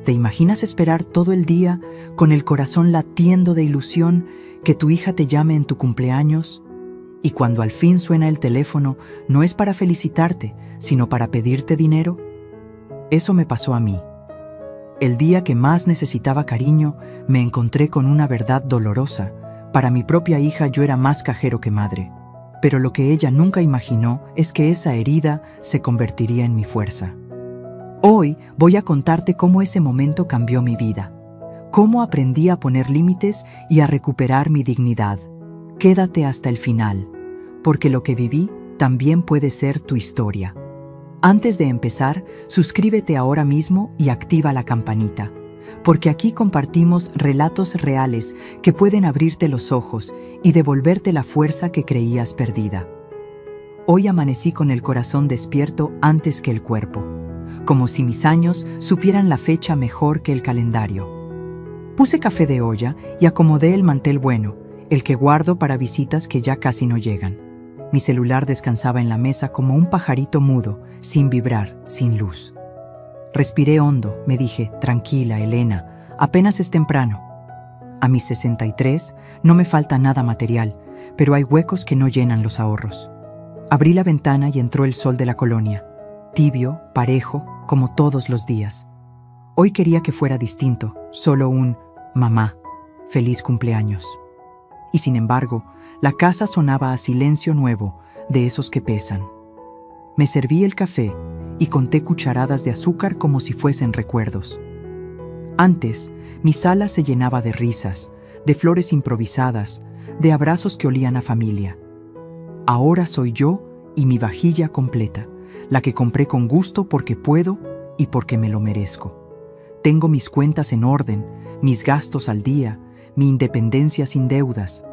¿Te imaginas esperar todo el día con el corazón latiendo de ilusión que tu hija te llame en tu cumpleaños? Y cuando al fin suena el teléfono, no es para felicitarte, sino para pedirte dinero. Eso me pasó a mí. El día que más necesitaba cariño, me encontré con una verdad dolorosa. Para mi propia hija yo era más cajero que madre. Pero lo que ella nunca imaginó es que esa herida se convertiría en mi fuerza. Hoy voy a contarte cómo ese momento cambió mi vida, cómo aprendí a poner límites y a recuperar mi dignidad. Quédate hasta el final, porque lo que viví también puede ser tu historia. Antes de empezar, suscríbete ahora mismo y activa la campanita, porque aquí compartimos relatos reales que pueden abrirte los ojos y devolverte la fuerza que creías perdida. Hoy amanecí con el corazón despierto antes que el cuerpo, como si mis años supieran la fecha mejor que el calendario. Puse café de olla y acomodé el mantel bueno, el que guardo para visitas que ya casi no llegan. Mi celular descansaba en la mesa como un pajarito mudo, sin vibrar, sin luz. Respiré hondo, me dije, tranquila, Elena, apenas es temprano. A mis 63 no me falta nada material, pero hay huecos que no llenan los ahorros. Abrí la ventana y entró el sol de la colonia, tibio, parejo, como todos los días. Hoy quería que fuera distinto, solo un mamá, feliz cumpleaños. Y sin embargo, la casa sonaba a silencio nuevo, de esos que pesan. Me serví el café y conté cucharadas de azúcar como si fuesen recuerdos. Antes, mi sala se llenaba de risas, de flores improvisadas, de abrazos que olían a familia. Ahora soy yo y mi vajilla completa, la que compré con gusto porque puedo y porque me lo merezco. Tengo mis cuentas en orden, mis gastos al día, mi independencia sin deudas.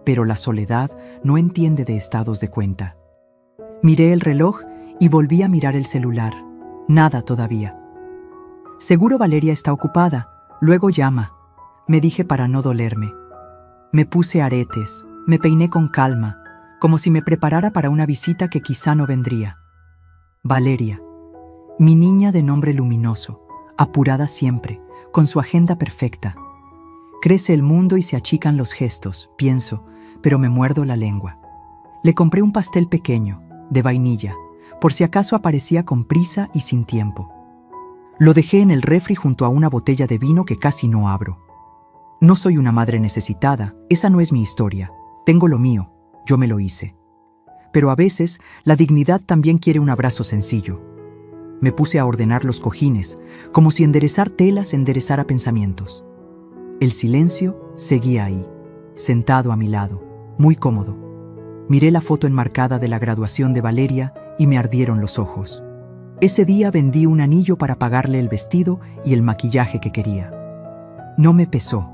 Pero la soledad no entiende de estados de cuenta. Miré el reloj y volví a mirar el celular. Nada todavía. Seguro Valeria está ocupada, luego llama, me dije para no dolerme. Me puse aretes, me peiné con calma, como si me preparara para una visita que quizá no vendría. Valeria, mi niña de nombre luminoso, apurada siempre, con su agenda perfecta. Crece el mundo y se achican los gestos, pienso, pero me muerdo la lengua. Le compré un pastel pequeño, de vainilla, por si acaso aparecía con prisa y sin tiempo. Lo dejé en el refri junto a una botella de vino que casi no abro. No soy una madre necesitada, esa no es mi historia. Tengo lo mío, yo me lo hice. Pero a veces, la dignidad también quiere un abrazo sencillo. Me puse a ordenar los cojines, como si enderezar telas enderezara pensamientos. El silencio seguía ahí, sentado a mi lado, muy cómodo. Miré la foto enmarcada de la graduación de Valeria y me ardieron los ojos. Ese día vendí un anillo para pagarle el vestido y el maquillaje que quería. No me pesó.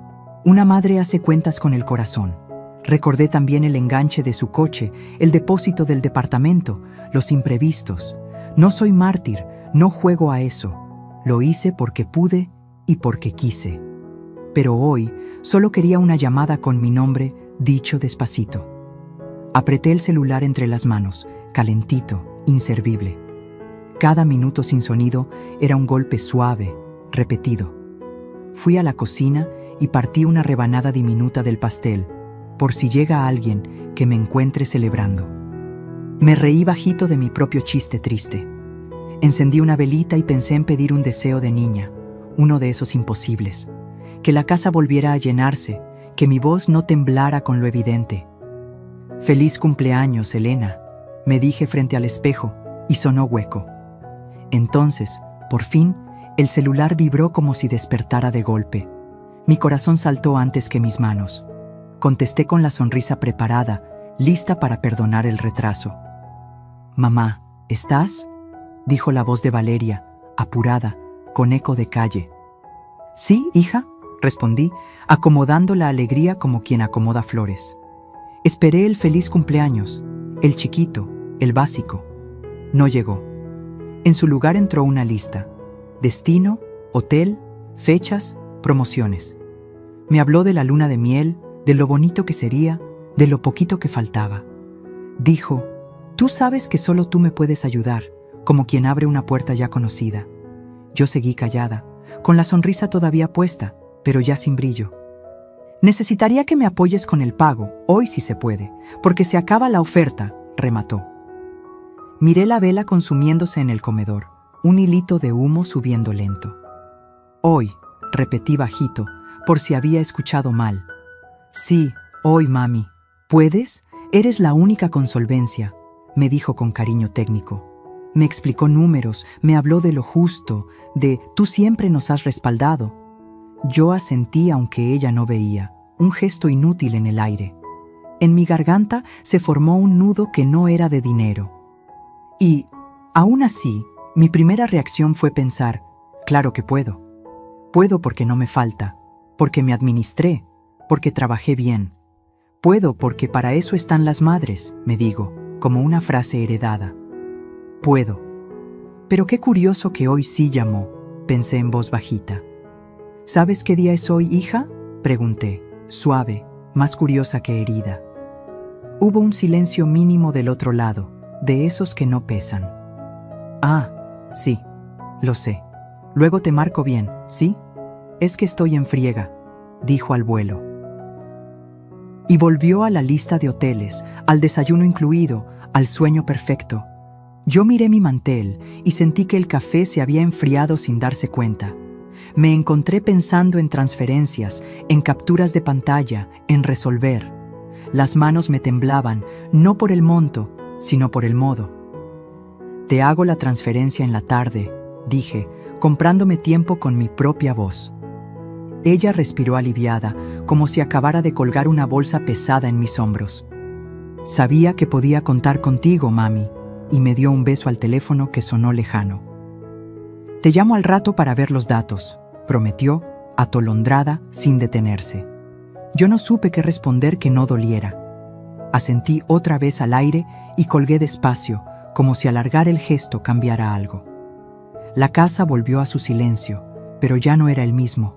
Una madre hace cuentas con el corazón. Recordé también el enganche de su coche, el depósito del departamento, los imprevistos. No soy mártir, no juego a eso. Lo hice porque pude y porque quise. Pero hoy solo quería una llamada con mi nombre dicho despacito. Apreté el celular entre las manos, calentito, inservible. Cada minuto sin sonido era un golpe suave, repetido. Fui a la cocina y partí una rebanada diminuta del pastel, por si llega alguien que me encuentre celebrando. Me reí bajito de mi propio chiste triste. Encendí una velita y pensé en pedir un deseo de niña, uno de esos imposibles. Que la casa volviera a llenarse, que mi voz no temblara con lo evidente. «Feliz cumpleaños, Elena», me dije frente al espejo, y sonó hueco. Entonces, por fin, el celular vibró como si despertara de golpe. Mi corazón saltó antes que mis manos. Contesté con la sonrisa preparada, lista para perdonar el retraso. «Mamá, ¿estás?», dijo la voz de Valeria, apurada, con eco de calle. «Sí, hija», respondí, acomodando la alegría como quien acomoda flores. Esperé el feliz cumpleaños, el chiquito, el básico. No llegó. En su lugar entró una lista. Destino, hotel, fechas, promociones. Me habló de la luna de miel, de lo bonito que sería, de lo poquito que faltaba. Dijo, «Tú sabes que solo tú me puedes ayudar», como quien abre una puerta ya conocida. Yo seguí callada, con la sonrisa todavía puesta, pero ya sin brillo. Necesitaría que me apoyes con el pago, hoy si se puede, porque se acaba la oferta, remató. Miré la vela consumiéndose en el comedor, un hilito de humo subiendo lento. Hoy, repetí bajito, por si había escuchado mal. Sí, hoy, mami. ¿Puedes? Eres la única con solvencia, me dijo con cariño técnico. Me explicó números, me habló de lo justo, de tú siempre nos has respaldado. Yo asentí aunque ella no veía, un gesto inútil en el aire. En mi garganta se formó un nudo que no era de dinero. Y, aún así, mi primera reacción fue pensar, claro que puedo. Puedo porque no me falta, porque me administré, porque trabajé bien. Puedo porque para eso están las madres, me digo, como una frase heredada. Puedo. Pero qué curioso que hoy sí llamó, pensé en voz bajita. ¿Sabes qué día es hoy, hija?, pregunté, suave, más curiosa que herida. Hubo un silencio mínimo del otro lado, de esos que no pesan. Ah, sí, lo sé. Luego te marco bien, ¿sí? Es que estoy en friega, dijo al vuelo. Y volvió a la lista de hoteles, al desayuno incluido, al sueño perfecto. Yo miré mi mantel y sentí que el café se había enfriado sin darse cuenta. Me encontré pensando en transferencias, en capturas de pantalla, en resolver. Las manos me temblaban, no por el monto, sino por el modo. Te hago la transferencia en la tarde, dije, comprándome tiempo con mi propia voz. Ella respiró aliviada, como si acabara de colgar una bolsa pesada en mis hombros. Sabía que podía contar contigo, mami, y me dio un beso al teléfono que sonó lejano. Te llamo al rato para ver los datos, prometió, atolondrada, sin detenerse. Yo no supe qué responder que no doliera. Asentí otra vez al aire y colgué despacio, como si alargar el gesto cambiara algo. La casa volvió a su silencio, pero ya no era el mismo.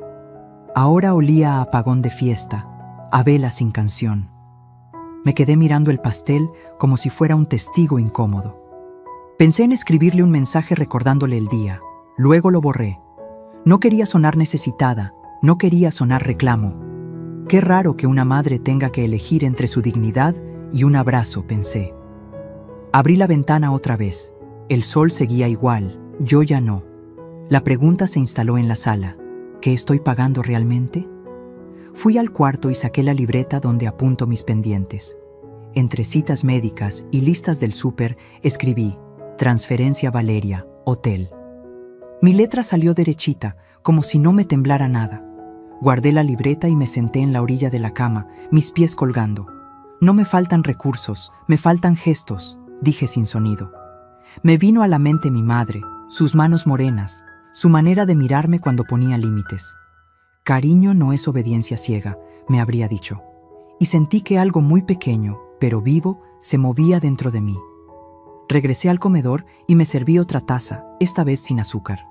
Ahora olía a apagón de fiesta, a vela sin canción. Me quedé mirando el pastel como si fuera un testigo incómodo. Pensé en escribirle un mensaje recordándole el día. Luego lo borré. No quería sonar necesitada, no quería sonar reclamo. Qué raro que una madre tenga que elegir entre su dignidad y un abrazo, pensé. Abrí la ventana otra vez. El sol seguía igual, yo ya no. La pregunta se instaló en la sala. ¿Qué estoy pagando realmente? Fui al cuarto y saqué la libreta donde apunto mis pendientes. Entre citas médicas y listas del súper, escribí Transferencia Valeria, Hotel. Mi letra salió derechita, como si no me temblara nada. Guardé la libreta y me senté en la orilla de la cama, mis pies colgando. No me faltan recursos, me faltan gestos, dije sin sonido. Me vino a la mente mi madre, sus manos morenas, su manera de mirarme cuando ponía límites. Cariño no es obediencia ciega, me habría dicho. Y sentí que algo muy pequeño, pero vivo, se movía dentro de mí. Regresé al comedor y me serví otra taza, esta vez sin azúcar.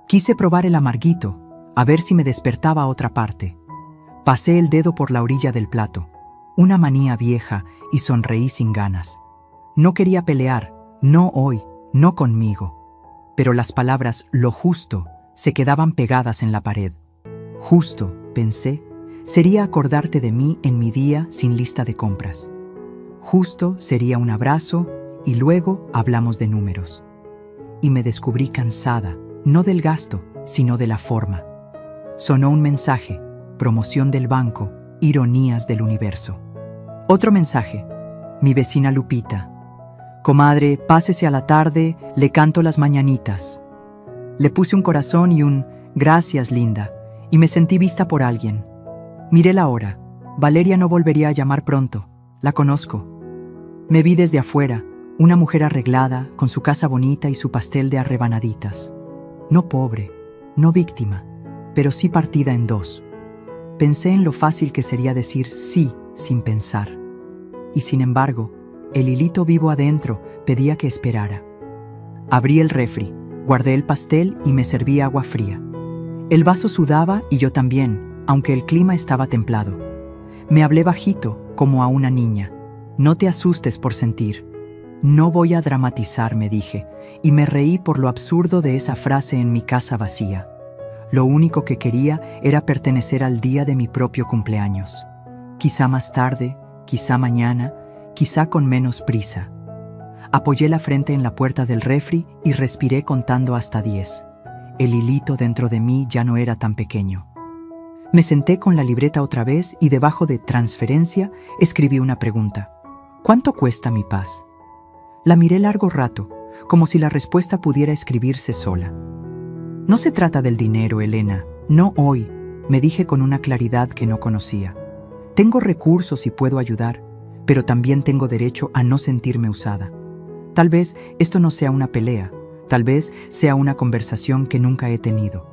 Quise probar el amarguito, a ver si me despertaba otra parte. Pasé el dedo por la orilla del plato, una manía vieja, y sonreí sin ganas. No quería pelear, no hoy, no conmigo. Pero las palabras «lo justo» se quedaban pegadas en la pared. Justo, pensé, sería acordarte de mí en mi día sin lista de compras. Justo sería un abrazo y luego hablamos de números. Y me descubrí cansada, no del gasto, sino de la forma. Sonó un mensaje, promoción del banco, ironías del universo. Otro mensaje, mi vecina Lupita. Comadre, pásese a la tarde, le canto las mañanitas. Le puse un corazón y un gracias, linda, y me sentí vista por alguien. Miré la hora. Valeria no volvería a llamar pronto. La conozco. Me vi desde afuera, una mujer arreglada, con su casa bonita y su pastel de arrebanaditas. No pobre, no víctima, pero sí partida en dos. Pensé en lo fácil que sería decir sí sin pensar. Y sin embargo, el hilito vivo adentro pedía que esperara. Abrí el refri, guardé el pastel y me serví agua fría. El vaso sudaba y yo también, aunque el clima estaba templado. Me hablé bajito, como a una niña. No te asustes por sentir. No voy a dramatizar, me dije, y me reí por lo absurdo de esa frase en mi casa vacía. Lo único que quería era pertenecer al día de mi propio cumpleaños. Quizá más tarde, quizá mañana, quizá con menos prisa. Apoyé la frente en la puerta del refri y respiré contando hasta 10. El hilito dentro de mí ya no era tan pequeño. Me senté con la libreta otra vez y debajo de transferencia escribí una pregunta. ¿Cuánto cuesta mi paz? La miré largo rato, como si la respuesta pudiera escribirse sola. No se trata del dinero, Elena, no hoy, me dije con una claridad que no conocía. Tengo recursos y puedo ayudar, pero también tengo derecho a no sentirme usada. Tal vez esto no sea una pelea, tal vez sea una conversación que nunca he tenido.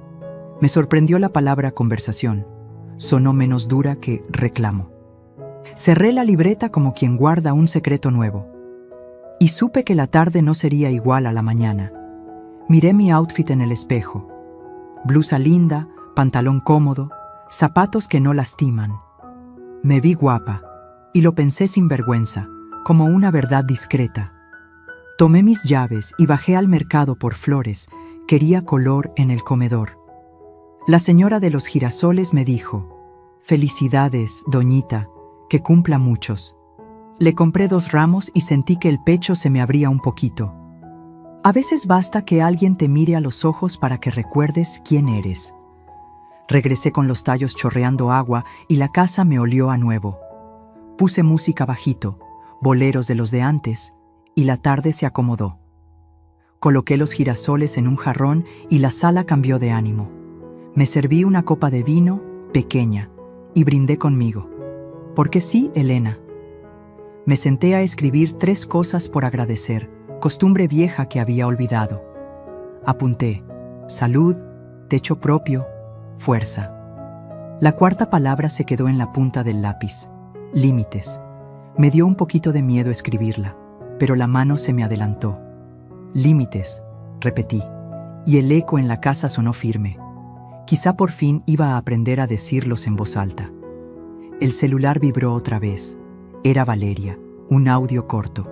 Me sorprendió la palabra conversación. Sonó menos dura que reclamo. Cerré la libreta como quien guarda un secreto nuevo. Y supe que la tarde no sería igual a la mañana. Miré mi outfit en el espejo. Blusa linda, pantalón cómodo, zapatos que no lastiman. Me vi guapa, y lo pensé sin vergüenza, como una verdad discreta. Tomé mis llaves y bajé al mercado por flores. Quería color en el comedor. La señora de los girasoles me dijo: «Felicidades, doñita, que cumpla muchos». Le compré 2 ramos y sentí que el pecho se me abría un poquito. A veces basta que alguien te mire a los ojos para que recuerdes quién eres. Regresé con los tallos chorreando agua y la casa me olió a nuevo. Puse música bajito, boleros de los de antes, y la tarde se acomodó. Coloqué los girasoles en un jarrón y la sala cambió de ánimo. Me serví una copa de vino, pequeña, y brindé conmigo. Porque sí, Elena. Me senté a escribir 3 cosas por agradecer, costumbre vieja que había olvidado. Apunté: salud, techo propio, fuerza. La 4ª palabra se quedó en la punta del lápiz: límites. Me dio un poquito de miedo escribirla, pero la mano se me adelantó. Límites, repetí, y el eco en la casa sonó firme. Quizá por fin iba a aprender a decirlos en voz alta. El celular vibró otra vez. Era Valeria, un audio corto.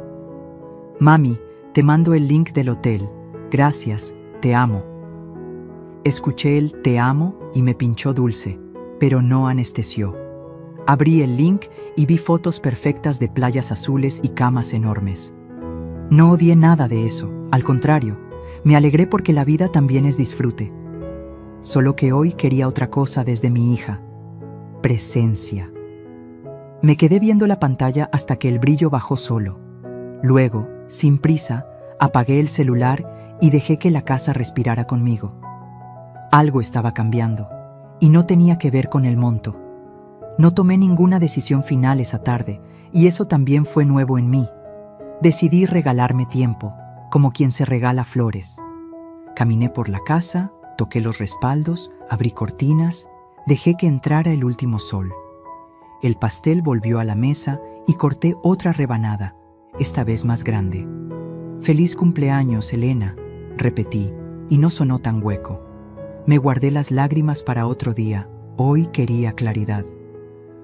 «Mami, te mando el link del hotel. Gracias, te amo». Escuché el «te amo» y me pinchó dulce, pero no anestesió. Abrí el link y vi fotos perfectas de playas azules y camas enormes. No odié nada de eso, al contrario, me alegré porque la vida también es disfrute. Solo que hoy quería otra cosa desde mi hija: presencia. Me quedé viendo la pantalla hasta que el brillo bajó solo. Luego, sin prisa, apagué el celular y dejé que la casa respirara conmigo. Algo estaba cambiando, y no tenía que ver con el monto. No tomé ninguna decisión final esa tarde, y eso también fue nuevo en mí. Decidí regalarme tiempo, como quien se regala flores. Caminé por la casa, toqué los respaldos, abrí cortinas, dejé que entrara el último sol. El pastel volvió a la mesa y corté otra rebanada, esta vez más grande. «Feliz cumpleaños, Elena», repetí, y no sonó tan hueco. Me guardé las lágrimas para otro día. Hoy quería claridad.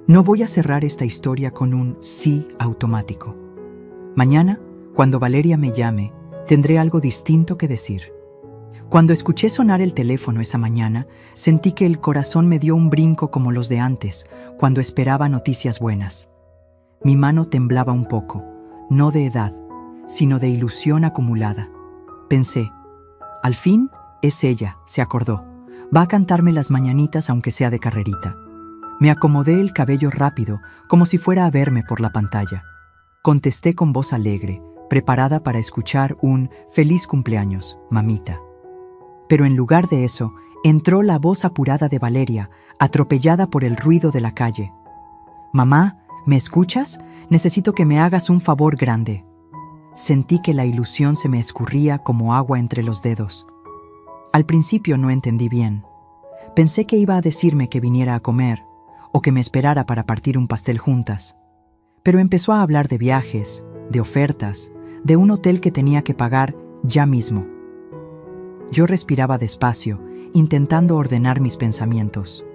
No voy a cerrar esta historia con un sí automático. Mañana, cuando Valeria me llame, tendré algo distinto que decir. Cuando escuché sonar el teléfono esa mañana, sentí que el corazón me dio un brinco como los de antes, cuando esperaba noticias buenas. Mi mano temblaba un poco, no de edad, sino de ilusión acumulada. Pensé: al fin es ella, se acordó. Va a cantarme las mañanitas aunque sea de carrerita. Me acomodé el cabello rápido, como si fuera a verme por la pantalla. Contesté con voz alegre, preparada para escuchar un «feliz cumpleaños, mamita». Pero en lugar de eso, entró la voz apurada de Valeria, atropellada por el ruido de la calle. «Mamá, ¿me escuchas? Necesito que me hagas un favor grande». Sentí que la ilusión se me escurría como agua entre los dedos. Al principio no entendí bien. Pensé que iba a decirme que viniera a comer, o que me esperara para partir un pastel juntas. Pero empezó a hablar de viajes, de ofertas, de un hotel que tenía que pagar ya mismo. Yo respiraba despacio, intentando ordenar mis pensamientos.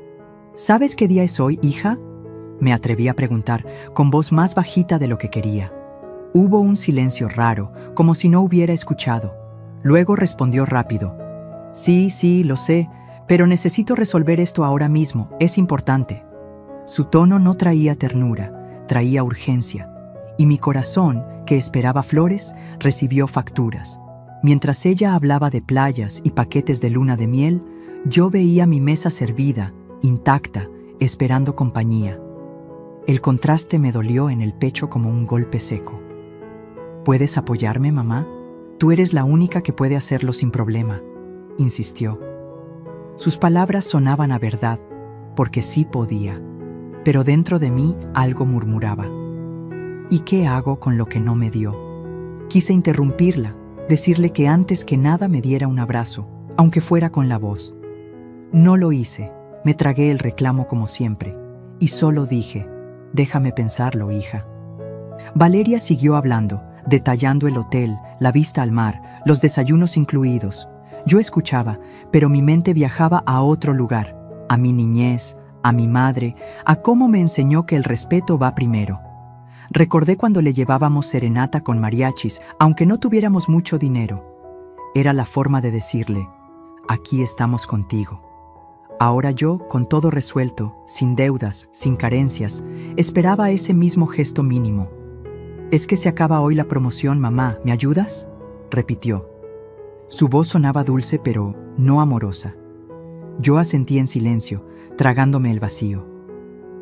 «¿Sabes qué día es hoy, hija?», me atreví a preguntar, con voz más bajita de lo que quería. Hubo un silencio raro, como si no hubiera escuchado. Luego respondió rápido: «Sí, lo sé, Pero necesito resolver esto ahora mismo, es importante. Su tono no traía ternura, traía urgencia, y mi corazón, que esperaba flores, recibió facturas. Mientras ella hablaba de playas y paquetes de luna de miel, yo veía mi mesa servida, intacta, esperando compañía. El contraste me dolió en el pecho como un golpe seco. ¿Puedes apoyarme, mamá? Tú eres la única que puede hacerlo sin problema, insistió. Sus palabras sonaban a verdad, porque sí podía, pero dentro de mí algo murmuraba. ¿Y qué hago con lo que no me dio? Quise interrumpirla, decirle que antes que nada me diera un abrazo, aunque fuera con la voz. No lo hice, me tragué el reclamo como siempre, y solo dije, déjame pensarlo, hija. Valeria siguió hablando, detallando el hotel, la vista al mar, los desayunos incluidos. Yo escuchaba, pero mi mente viajaba a otro lugar, a mi niñez, a mi madre, a cómo me enseñó que el respeto va primero. Recordé cuando le llevábamos serenata con mariachis, aunque no tuviéramos mucho dinero. Era la forma de decirle, aquí estamos contigo. Ahora yo, con todo resuelto, sin deudas, sin carencias, esperaba ese mismo gesto mínimo. «Es que se acaba hoy la promoción, mamá, ¿me ayudas?», repitió. Su voz sonaba dulce pero no amorosa. Yo asentí en silencio, tragándome el vacío.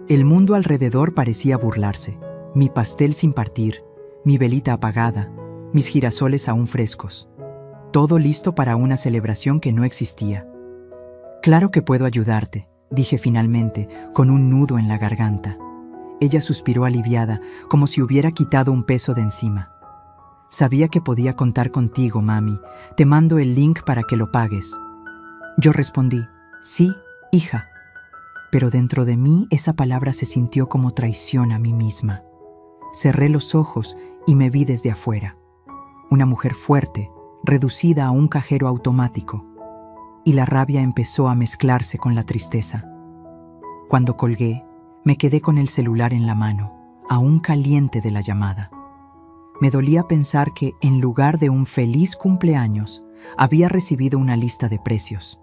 El mundo alrededor parecía burlarse. Mi pastel sin partir, mi velita apagada, mis girasoles aún frescos. Todo listo para una celebración que no existía. «Claro que puedo ayudarte», dije finalmente, con un nudo en la garganta. Ella suspiró aliviada, como si hubiera quitado un peso de encima. «Sabía que podía contar contigo, mami. Te mando el link para que lo pagues». Yo respondí, «Sí, hija». Pero dentro de mí esa palabra se sintió como traición a mí misma. Cerré los ojos y me vi desde afuera. Una mujer fuerte, reducida a un cajero automático. Y la rabia empezó a mezclarse con la tristeza. Cuando colgué, me quedé con el celular en la mano, aún caliente de la llamada. Me dolía pensar que, en lugar de un feliz cumpleaños, había recibido una lista de precios.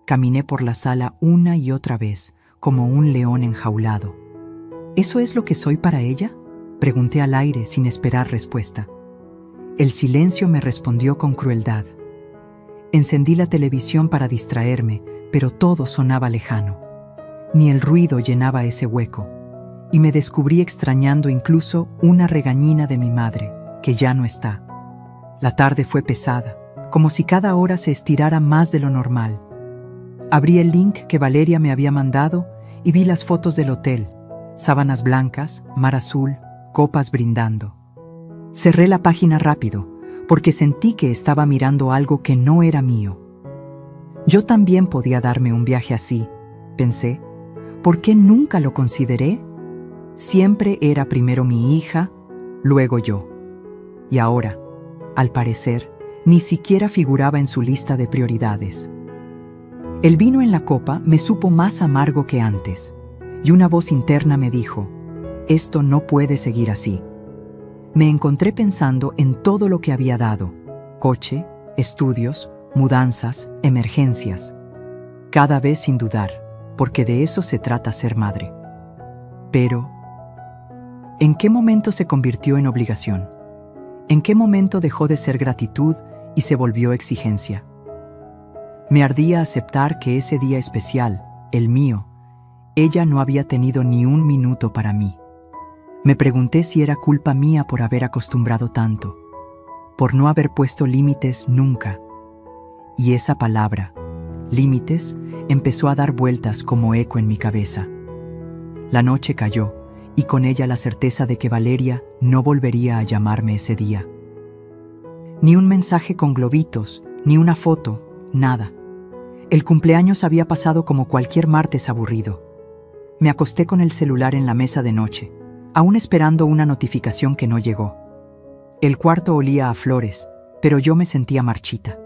Caminé por la sala una y otra vez, como un león enjaulado. ¿Eso es lo que soy para ella?, pregunté al aire sin esperar respuesta. El silencio me respondió con crueldad. Encendí la televisión para distraerme, pero todo sonaba lejano. Ni el ruido llenaba ese hueco, y me descubrí extrañando incluso una regañina de mi madre, que ya no está. La tarde fue pesada, como si cada hora se estirara más de lo normal. Abrí el link que Valeria me había mandado y vi las fotos del hotel, sábanas blancas, mar azul, copas brindando. Cerré la página rápido, porque sentí que estaba mirando algo que no era mío. Yo también podía darme un viaje así, pensé. ¿Por qué nunca lo consideré? Siempre era primero mi hija, luego yo. Y ahora, al parecer, ni siquiera figuraba en su lista de prioridades. El vino en la copa me supo más amargo que antes, y una voz interna me dijo, «Esto no puede seguir así». Me encontré pensando en todo lo que había dado: coche, estudios, mudanzas, emergencias. Cada vez sin dudar, porque de eso se trata ser madre. Pero, ¿en qué momento se convirtió en obligación? ¿En qué momento dejó de ser gratitud y se volvió exigencia? Me ardía aceptar que ese día especial, el mío, ella no había tenido ni un minuto para mí. Me pregunté si era culpa mía por haber acostumbrado tanto, por no haber puesto límites nunca. Y esa palabra, límites, empezó a dar vueltas como eco en mi cabeza. La noche cayó, y con ella la certeza de que Valeria no volvería a llamarme ese día. Ni un mensaje con globitos, ni una foto, nada. El cumpleaños había pasado como cualquier martes aburrido. Me acosté con el celular en la mesa de noche, aún esperando una notificación que no llegó. El cuarto olía a flores, pero yo me sentía marchita.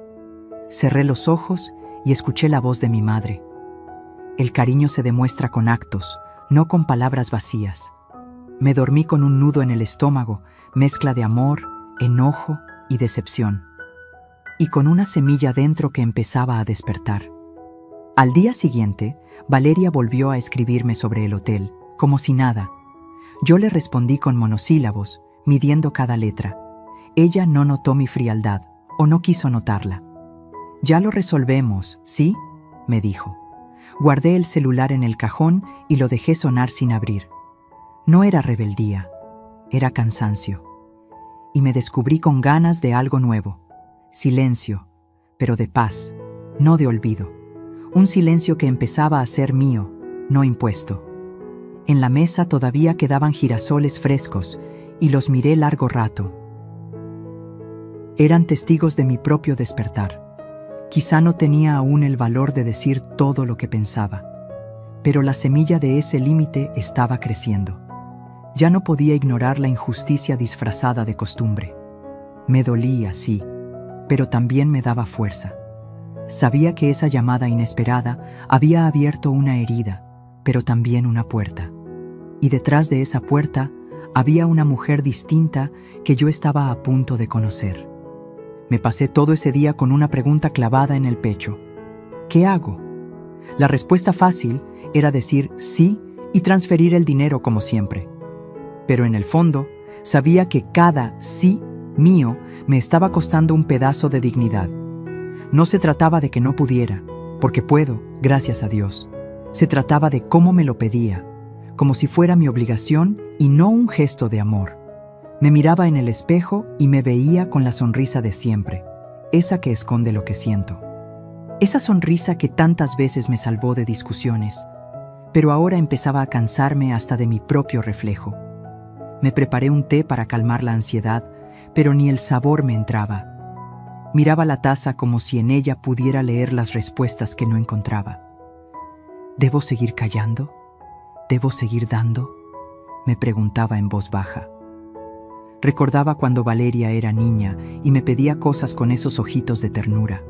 Cerré los ojos y escuché la voz de mi madre. El cariño se demuestra con actos, no con palabras vacías. Me dormí con un nudo en el estómago, mezcla de amor, enojo y decepción. Y con una semilla dentro que empezaba a despertar. Al día siguiente, Valeria volvió a escribirme sobre el hotel, como si nada. Yo le respondí con monosílabos, midiendo cada letra. Ella no notó mi frialdad, o no quiso notarla. «Ya lo resolvemos, ¿sí?», me dijo. Guardé el celular en el cajón y lo dejé sonar sin abrir. No era rebeldía, era cansancio. Y me descubrí con ganas de algo nuevo. Silencio, pero de paz, no de olvido. Un silencio que empezaba a ser mío, no impuesto. En la mesa todavía quedaban girasoles frescos y los miré largo rato. Eran testigos de mi propio despertar. Quizá no tenía aún el valor de decir todo lo que pensaba, pero la semilla de ese límite estaba creciendo. Ya no podía ignorar la injusticia disfrazada de costumbre. Me dolía, sí, pero también me daba fuerza. Sabía que esa llamada inesperada había abierto una herida, pero también una puerta. Y detrás de esa puerta había una mujer distinta que yo estaba a punto de conocer. Me pasé todo ese día con una pregunta clavada en el pecho. ¿Qué hago? La respuesta fácil era decir sí y transferir el dinero como siempre. Pero en el fondo, sabía que cada sí mío me estaba costando un pedazo de dignidad. No se trataba de que no pudiera, porque puedo, gracias a Dios. Se trataba de cómo me lo pedía, como si fuera mi obligación y no un gesto de amor. Me miraba en el espejo y me veía con la sonrisa de siempre, esa que esconde lo que siento. Esa sonrisa que tantas veces me salvó de discusiones, pero ahora empezaba a cansarme hasta de mi propio reflejo. Me preparé un té para calmar la ansiedad, pero ni el sabor me entraba. Miraba la taza como si en ella pudiera leer las respuestas que no encontraba. ¿Debo seguir callando? ¿Debo seguir dando?, me preguntaba en voz baja. Recordaba cuando Valeria era niña y me pedía cosas con esos ojitos de ternura.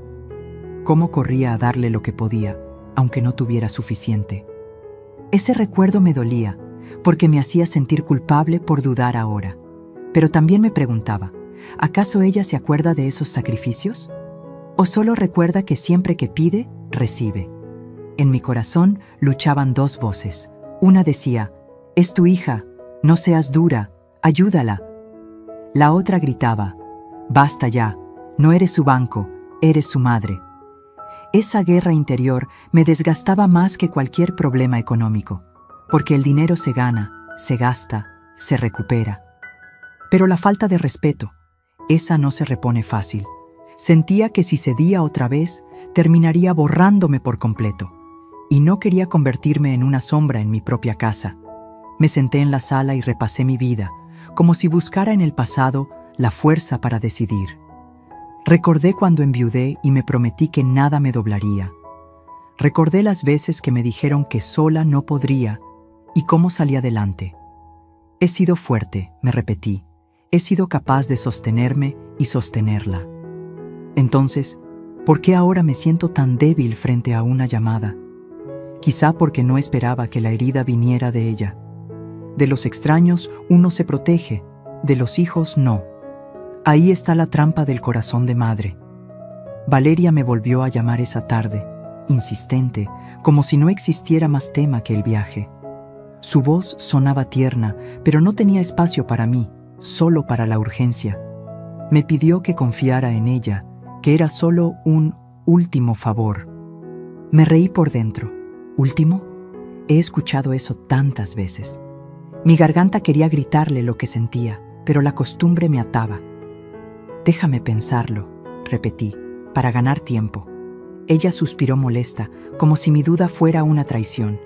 Cómo corría a darle lo que podía, aunque no tuviera suficiente. Ese recuerdo me dolía, porque me hacía sentir culpable por dudar ahora. Pero también me preguntaba, ¿acaso ella se acuerda de esos sacrificios? ¿O solo recuerda que siempre que pide, recibe? En mi corazón luchaban dos voces. Una decía, «Es tu hija, no seas dura, ayúdala». La otra gritaba, «Basta ya, no eres su banco, eres su madre». Esa guerra interior me desgastaba más que cualquier problema económico, porque el dinero se gana, se gasta, se recupera. Pero la falta de respeto, esa no se repone fácil. Sentía que si cedía otra vez, terminaría borrándome por completo, y no quería convertirme en una sombra en mi propia casa. Me senté en la sala y repasé mi vida, como si buscara en el pasado la fuerza para decidir. Recordé cuando enviudé y me prometí que nada me doblaría. Recordé las veces que me dijeron que sola no podría y cómo salí adelante. He sido fuerte, me repetí. He sido capaz de sostenerme y sostenerla. Entonces, ¿por qué ahora me siento tan débil frente a una llamada? Quizá porque no esperaba que la herida viniera de ella. De los extraños uno se protege, de los hijos no. Ahí está la trampa del corazón de madre. Valeria me volvió a llamar esa tarde, insistente, como si no existiera más tema que el viaje. Su voz sonaba tierna, pero no tenía espacio para mí, solo para la urgencia. Me pidió que confiara en ella, que era solo un último favor. Me reí por dentro. ¿Último? He escuchado eso tantas veces. Mi garganta quería gritarle lo que sentía, pero la costumbre me ataba. «Déjame pensarlo», repetí, para ganar tiempo. Ella suspiró molesta, como si mi duda fuera una traición,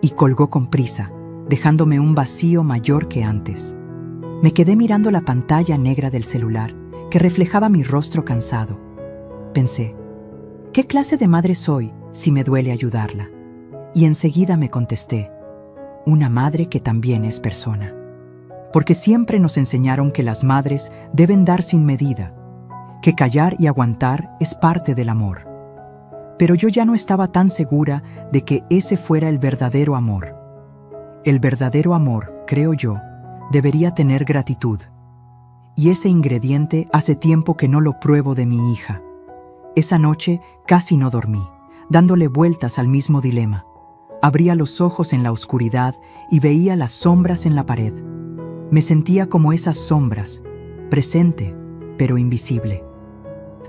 y colgó con prisa, dejándome un vacío mayor que antes. Me quedé mirando la pantalla negra del celular, que reflejaba mi rostro cansado. Pensé, ¿qué clase de madre soy si me duele ayudarla? Y enseguida me contesté, una madre que también es persona. Porque siempre nos enseñaron que las madres deben dar sin medida, que callar y aguantar es parte del amor. Pero yo ya no estaba tan segura de que ese fuera el verdadero amor. El verdadero amor, creo yo, debería tener gratitud. Y ese ingrediente hace tiempo que no lo pruebo de mi hija. Esa noche casi no dormí. dándole vueltas al mismo dilema. Abría los ojos en la oscuridad y veía las sombras en la pared. Me sentía como esas sombras, presente, pero invisible.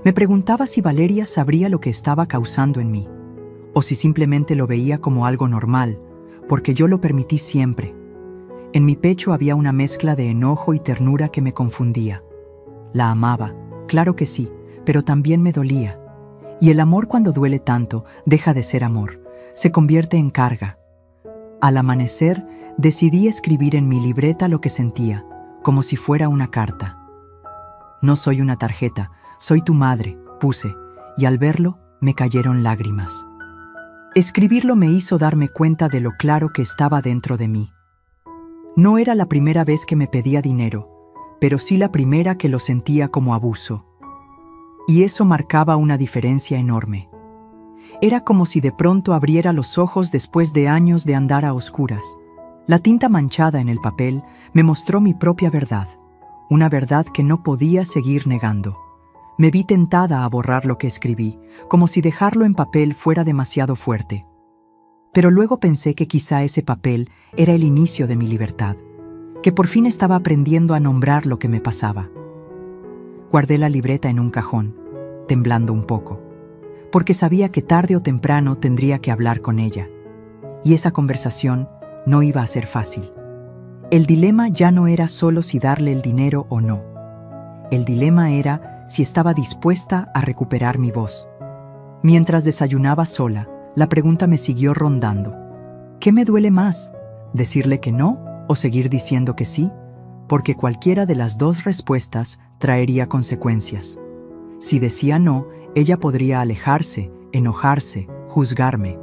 Me preguntaba si Valeria sabría lo que estaba causando en mí, o si simplemente lo veía como algo normal, porque yo lo permití siempre. En mi pecho había una mezcla de enojo y ternura que me confundía. La amaba, claro que sí, pero también me dolía. Y el amor, cuando duele tanto, deja de ser amor, se convierte en carga. Al amanecer, decidí escribir en mi libreta lo que sentía, como si fuera una carta. No soy una tarjeta, soy tu madre, puse, y al verlo, me cayeron lágrimas. Escribirlo me hizo darme cuenta de lo claro que estaba dentro de mí. No era la primera vez que me pedía dinero, pero sí la primera que lo sentía como abuso. Y eso marcaba una diferencia enorme. Era como si de pronto abriera los ojos después de años de andar a oscuras. La tinta manchada en el papel me mostró mi propia verdad, una verdad que no podía seguir negando. Me vi tentada a borrar lo que escribí, como si dejarlo en papel fuera demasiado fuerte. Pero luego pensé que quizá ese papel era el inicio de mi libertad, que por fin estaba aprendiendo a nombrar lo que me pasaba. Guardé la libreta en un cajón, temblando un poco, porque sabía que tarde o temprano tendría que hablar con ella, y esa conversación no iba a ser fácil. El dilema ya no era solo si darle el dinero o no. El dilema era si estaba dispuesta a recuperar mi voz. Mientras desayunaba sola, la pregunta me siguió rondando. ¿Qué me duele más? ¿Decirle que no o seguir diciendo que sí? Porque cualquiera de las dos respuestas traería consecuencias. Si decía no, ella podría alejarse, enojarse, juzgarme.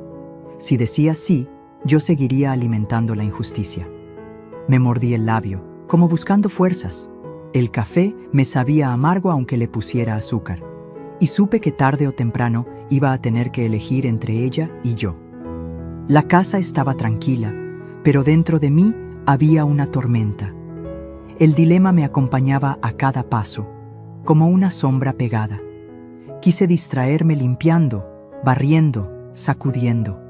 Si decía sí, yo seguiría alimentando la injusticia. Me mordí el labio, como buscando fuerzas. El café me sabía amargo aunque le pusiera azúcar, y supe que tarde o temprano iba a tener que elegir entre ella y yo. La casa estaba tranquila, pero dentro de mí había una tormenta. El dilema me acompañaba a cada paso, como una sombra pegada. Quise distraerme limpiando, barriendo, sacudiendo.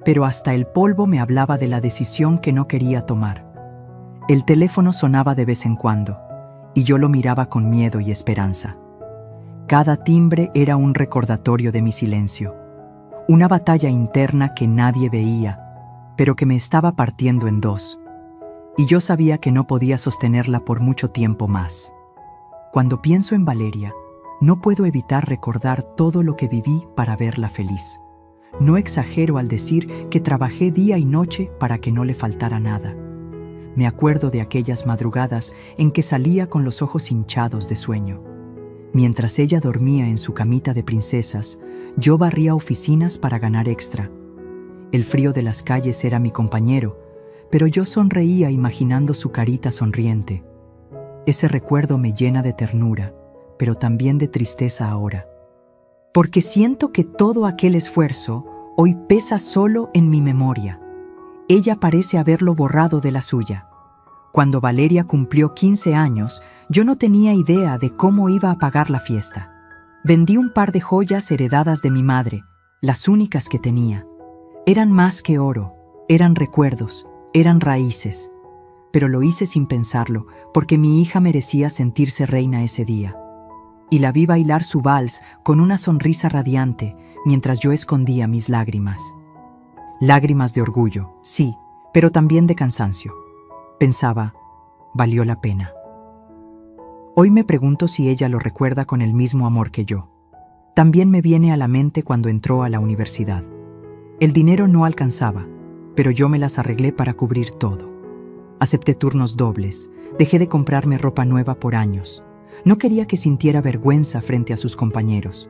Pero hasta el polvo me hablaba de la decisión que no quería tomar. El teléfono sonaba de vez en cuando, y yo lo miraba con miedo y esperanza. Cada timbre era un recordatorio de mi silencio, una batalla interna que nadie veía, pero que me estaba partiendo en dos, y yo sabía que no podía sostenerla por mucho tiempo más. Cuando pienso en Valeria, no puedo evitar recordar todo lo que viví para verla feliz. No exagero al decir que trabajé día y noche para que no le faltara nada. Me acuerdo de aquellas madrugadas en que salía con los ojos hinchados de sueño. Mientras ella dormía en su camita de princesas, yo barría oficinas para ganar extra. El frío de las calles era mi compañero, pero yo sonreía imaginando su carita sonriente. Ese recuerdo me llena de ternura, pero también de tristeza ahora. Porque siento que todo aquel esfuerzo hoy pesa solo en mi memoria. Ella parece haberlo borrado de la suya. Cuando Valeria cumplió 15 años, yo no tenía idea de cómo iba a pagar la fiesta. Vendí un par de joyas heredadas de mi madre, las únicas que tenía. Eran más que oro, eran recuerdos, eran raíces. Pero lo hice sin pensarlo, porque mi hija merecía sentirse reina ese día. Y la vi bailar su vals con una sonrisa radiante, mientras yo escondía mis lágrimas. Lágrimas de orgullo, sí, pero también de cansancio. Pensaba, valió la pena. Hoy me pregunto si ella lo recuerda con el mismo amor que yo. También me viene a la mente cuando entró a la universidad. El dinero no alcanzaba, pero yo me las arreglé para cubrir todo. Acepté turnos dobles, dejé de comprarme ropa nueva por años. No quería que sintiera vergüenza frente a sus compañeros.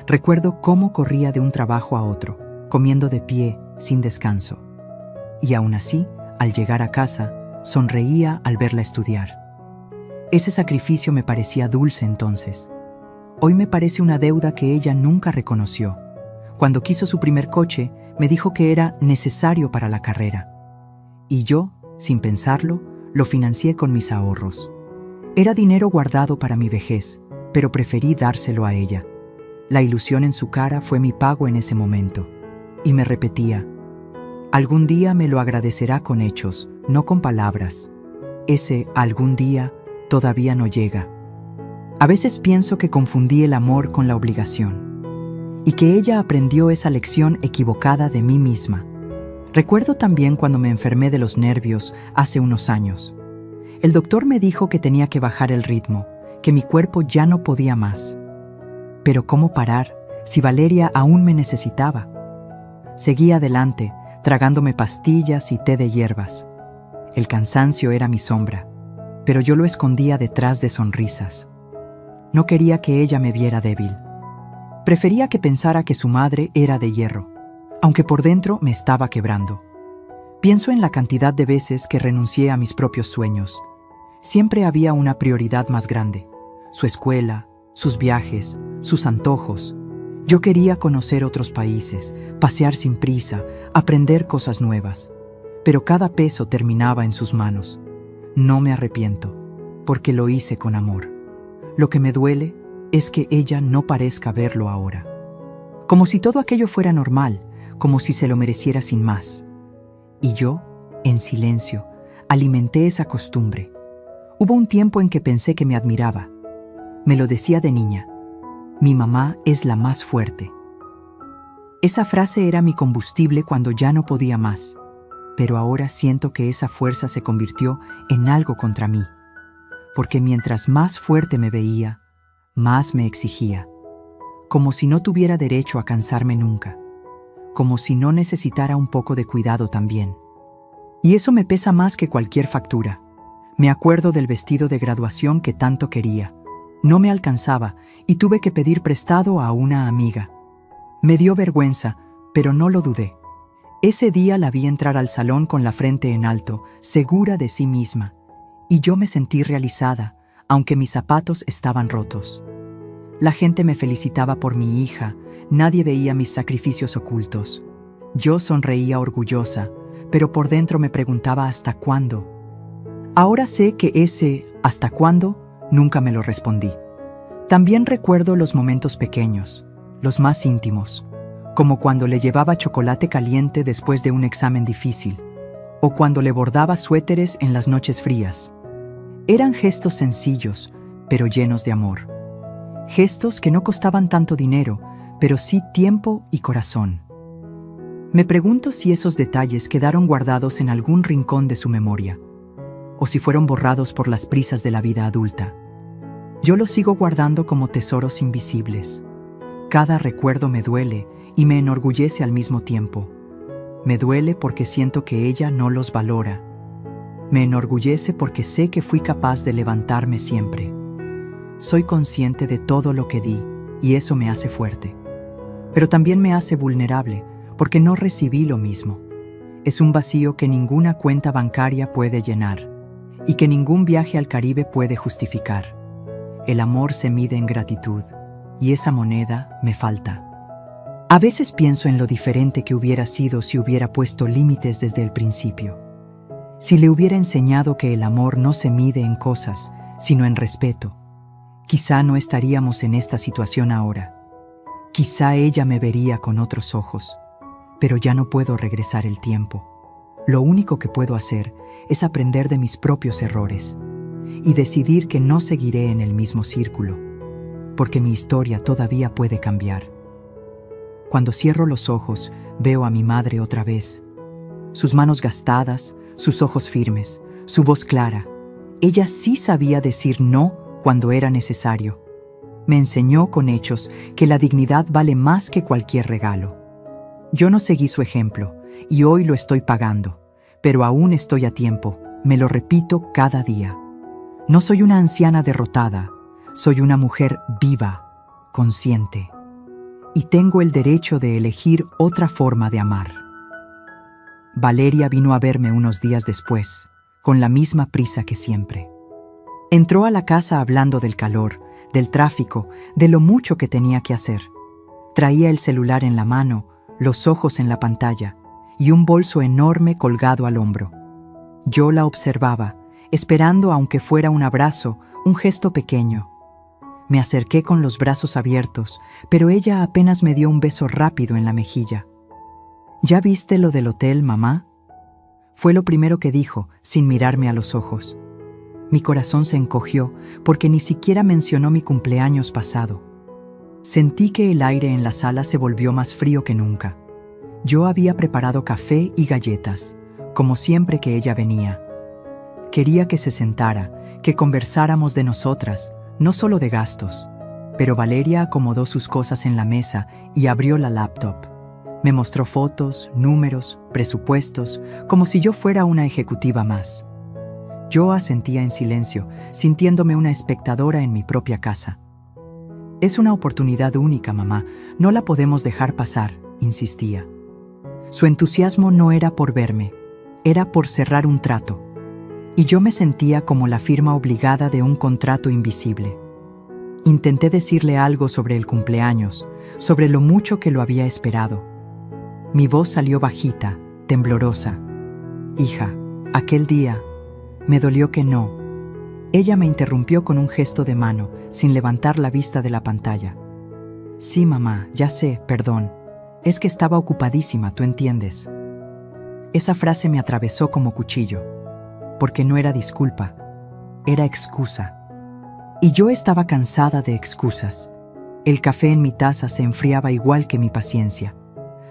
Recuerdo cómo corría de un trabajo a otro, comiendo de pie, sin descanso. Y aún así, al llegar a casa, sonreía al verla estudiar. Ese sacrificio me parecía dulce entonces. Hoy me parece una deuda que ella nunca reconoció. Cuando quiso su primer coche, me dijo que era necesario para la carrera. Y yo, sin pensarlo, lo financié con mis ahorros. Era dinero guardado para mi vejez, pero preferí dárselo a ella. La ilusión en su cara fue mi pago en ese momento. Y me repetía, algún día me lo agradecerá con hechos, no con palabras. Ese algún día todavía no llega. A veces pienso que confundí el amor con la obligación y que ella aprendió esa lección equivocada de mí misma. Recuerdo también cuando me enfermé de los nervios hace unos años. El doctor me dijo que tenía que bajar el ritmo, que mi cuerpo ya no podía más. Pero ¿cómo parar si Valeria aún me necesitaba? Seguí adelante, tragándome pastillas y té de hierbas. El cansancio era mi sombra, pero yo lo escondía detrás de sonrisas. No quería que ella me viera débil. Prefería que pensara que su madre era de hierro, aunque por dentro me estaba quebrando. Pienso en la cantidad de veces que renuncié a mis propios sueños. Siempre había una prioridad más grande: su escuela, sus viajes, sus antojos. Yo quería conocer otros países, pasear sin prisa, aprender cosas nuevas. Pero cada peso terminaba en sus manos. No me arrepiento, porque lo hice con amor. Lo que me duele es que ella no parezca verlo ahora. Como si todo aquello fuera normal, como si se lo mereciera sin más. Y yo, en silencio, alimenté esa costumbre. Hubo un tiempo en que pensé que me admiraba. Me lo decía de niña: mi mamá es la más fuerte. Esa frase era mi combustible cuando ya no podía más. Pero ahora siento que esa fuerza se convirtió en algo contra mí. Porque mientras más fuerte me veía, más me exigía. Como si no tuviera derecho a cansarme nunca. Como si no necesitara un poco de cuidado también. Y eso me pesa más que cualquier factura. Me acuerdo del vestido de graduación que tanto quería. No me alcanzaba y tuve que pedir prestado a una amiga. Me dio vergüenza, pero no lo dudé. Ese día la vi entrar al salón con la frente en alto, segura de sí misma. Y yo me sentí realizada, aunque mis zapatos estaban rotos. La gente me felicitaba por mi hija, nadie veía mis sacrificios ocultos. Yo sonreía orgullosa, pero por dentro me preguntaba ¿hasta cuándo? Ahora sé que ese ¿hasta cuándo? Nunca me lo respondí. También recuerdo los momentos pequeños, los más íntimos, como cuando le llevaba chocolate caliente después de un examen difícil, o cuando le bordaba suéteres en las noches frías. Eran gestos sencillos, pero llenos de amor. Gestos que no costaban tanto dinero, pero sí tiempo y corazón. Me pregunto si esos detalles quedaron guardados en algún rincón de su memoria, o si fueron borrados por las prisas de la vida adulta. Yo los sigo guardando como tesoros invisibles. Cada recuerdo me duele y me enorgullece al mismo tiempo. Me duele porque siento que ella no los valora. Me enorgullece porque sé que fui capaz de levantarme siempre. Soy consciente de todo lo que di y eso me hace fuerte. Pero también me hace vulnerable porque no recibí lo mismo. Es un vacío que ninguna cuenta bancaria puede llenar y que ningún viaje al Caribe puede justificar. El amor se mide en gratitud y esa moneda me falta. A veces pienso en lo diferente que hubiera sido si hubiera puesto límites desde el principio. Si le hubiera enseñado que el amor no se mide en cosas, sino en respeto, quizá no estaríamos en esta situación ahora. Quizá ella me vería con otros ojos, pero ya no puedo regresar el tiempo. Lo único que puedo hacer es aprender de mis propios errores y decidir que no seguiré en el mismo círculo, porque mi historia todavía puede cambiar. Cuando cierro los ojos, veo a mi madre otra vez. Sus manos gastadas, sus ojos firmes, su voz clara. Ella sí sabía decir no cuando era necesario. Me enseñó con hechos que la dignidad vale más que cualquier regalo. Yo no seguí su ejemplo y hoy lo estoy pagando, pero aún estoy a tiempo, me lo repito cada día. No soy una anciana derrotada, soy una mujer viva, consciente, y tengo el derecho de elegir otra forma de amar. Valeria vino a verme unos días después, con la misma prisa que siempre. Entró a la casa hablando del calor, del tráfico, de lo mucho que tenía que hacer. Traía el celular en la mano, los ojos en la pantalla y un bolso enorme colgado al hombro. Yo la observaba, esperando, aunque fuera un abrazo, un gesto pequeño. Me acerqué con los brazos abiertos, pero ella apenas me dio un beso rápido en la mejilla. ¿Ya viste lo del hotel, mamá? Fue lo primero que dijo, sin mirarme a los ojos. Mi corazón se encogió porque ni siquiera mencionó mi cumpleaños pasado. Sentí que el aire en la sala se volvió más frío que nunca. Yo había preparado café y galletas, como siempre que ella venía. Quería que se sentara, que conversáramos de nosotras, no solo de gastos. Pero Valeria acomodó sus cosas en la mesa y abrió la laptop. Me mostró fotos, números, presupuestos, como si yo fuera una ejecutiva más. Yo asentía en silencio, sintiéndome una espectadora en mi propia casa. Es una oportunidad única, mamá, no la podemos dejar pasar, insistía. Su entusiasmo no era por verme, era por cerrar un trato. Y yo me sentía como la firma obligada de un contrato invisible. Intenté decirle algo sobre el cumpleaños, sobre lo mucho que lo había esperado. Mi voz salió bajita, temblorosa. Hija, aquel día me dolió que no. Ella me interrumpió con un gesto de mano, sin levantar la vista de la pantalla. Sí, mamá, ya sé, perdón. Es que estaba ocupadísima, tú entiendes. Esa frase me atravesó como cuchillo, porque no era disculpa, era excusa. Y yo estaba cansada de excusas. El café en mi taza se enfriaba igual que mi paciencia.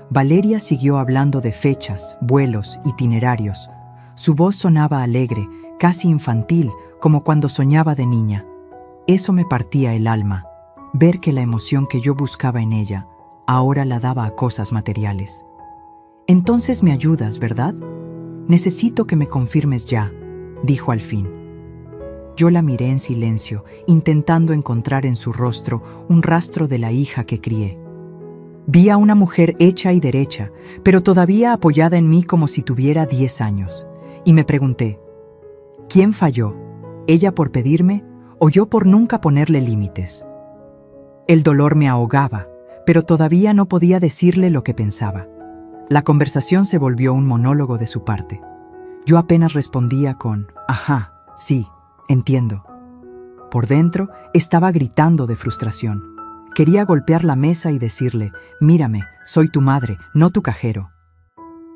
Valeria siguió hablando de fechas, vuelos, itinerarios. Su voz sonaba alegre, casi infantil, como cuando soñaba de niña. Eso me partía el alma, ver que la emoción que yo buscaba en ella, ahora la daba a cosas materiales. Entonces me ayudas, ¿verdad? Necesito que me confirmes ya, dijo al fin. Yo la miré en silencio, intentando encontrar en su rostro un rastro de la hija que crié. Vi a una mujer hecha y derecha, pero todavía apoyada en mí como si tuviera 10 años. Y me pregunté, ¿quién falló? ¿Ella por pedirme o yo por nunca ponerle límites? El dolor me ahogaba, pero todavía no podía decirle lo que pensaba. La conversación se volvió un monólogo de su parte. Yo apenas respondía con, ajá, sí, entiendo. Por dentro estaba gritando de frustración. Quería golpear la mesa y decirle, mírame, soy tu madre, no tu cajero.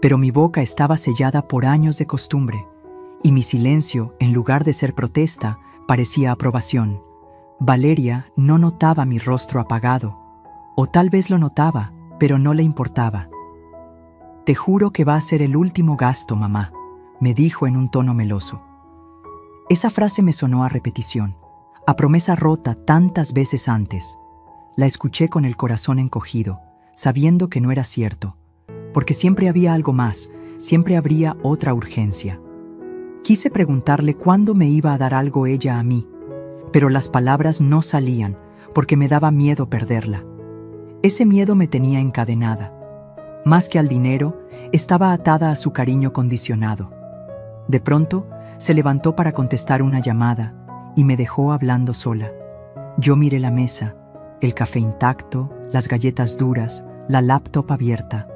Pero mi boca estaba sellada por años de costumbre, y mi silencio, en lugar de ser protesta, parecía aprobación. Valeria no notaba mi rostro apagado, o tal vez lo notaba, pero no le importaba. Te juro que va a ser el último gasto, mamá, me dijo en un tono meloso. Esa frase me sonó a repetición, a promesa rota tantas veces antes. La escuché con el corazón encogido, sabiendo que no era cierto, porque siempre había algo más, siempre habría otra urgencia. Quise preguntarle cuándo me iba a dar algo ella a mí, pero las palabras no salían, porque me daba miedo perderla. Ese miedo me tenía encadenada. Más que al dinero, estaba atada a su cariño condicionado. De pronto, se levantó para contestar una llamada y me dejó hablando sola. Yo miré la mesa, el café intacto, las galletas duras, la laptop abierta.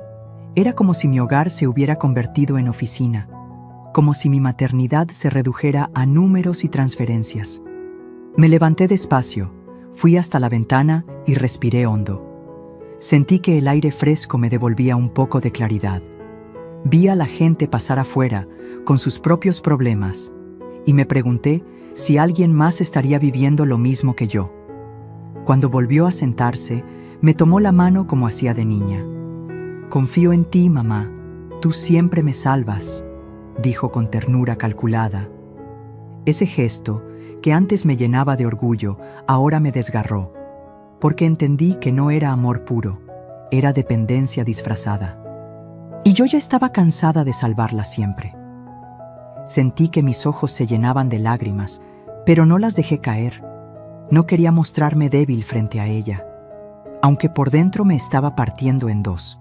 Era como si mi hogar se hubiera convertido en oficina, como si mi maternidad se redujera a números y transferencias. Me levanté despacio, fui hasta la ventana y respiré hondo. Sentí que el aire fresco me devolvía un poco de claridad. Vi a la gente pasar afuera con sus propios problemas y me pregunté si alguien más estaría viviendo lo mismo que yo. Cuando volvió a sentarse, me tomó la mano como hacía de niña. Confío en ti, mamá. Tú siempre me salvas, dijo con ternura calculada. Ese gesto, que antes me llenaba de orgullo, ahora me desgarró, porque entendí que no era amor puro, era dependencia disfrazada. Y yo ya estaba cansada de salvarla siempre. Sentí que mis ojos se llenaban de lágrimas, pero no las dejé caer. No quería mostrarme débil frente a ella, aunque por dentro me estaba partiendo en dos.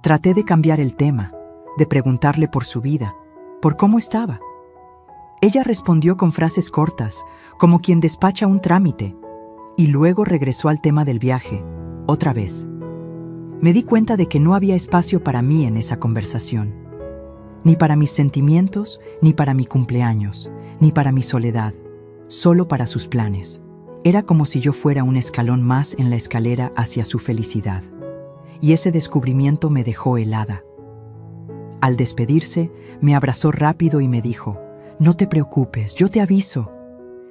Traté de cambiar el tema, de preguntarle por su vida, por cómo estaba. Ella respondió con frases cortas, como quien despacha un trámite, y luego regresó al tema del viaje, otra vez. Me di cuenta de que no había espacio para mí en esa conversación. Ni para mis sentimientos, ni para mi cumpleaños, ni para mi soledad, solo para sus planes. Era como si yo fuera un escalón más en la escalera hacia su felicidad. Y ese descubrimiento me dejó helada. Al despedirse, me abrazó rápido y me dijo: «No te preocupes, yo te aviso».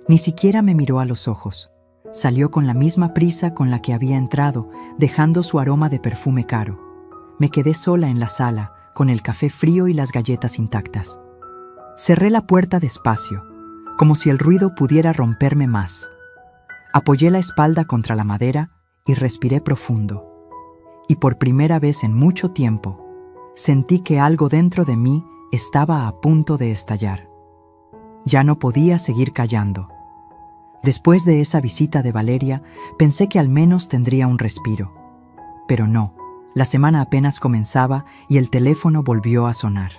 Ni siquiera me miró a los ojos. Salió con la misma prisa con la que había entrado, dejando su aroma de perfume caro. Me quedé sola en la sala, con el café frío y las galletas intactas. Cerré la puerta despacio, como si el ruido pudiera romperme más. Apoyé la espalda contra la madera y respiré profundo. Y por primera vez en mucho tiempo, sentí que algo dentro de mí estaba a punto de estallar. Ya no podía seguir callando. Después de esa visita de Valeria, pensé que al menos tendría un respiro. Pero no, la semana apenas comenzaba y el teléfono volvió a sonar.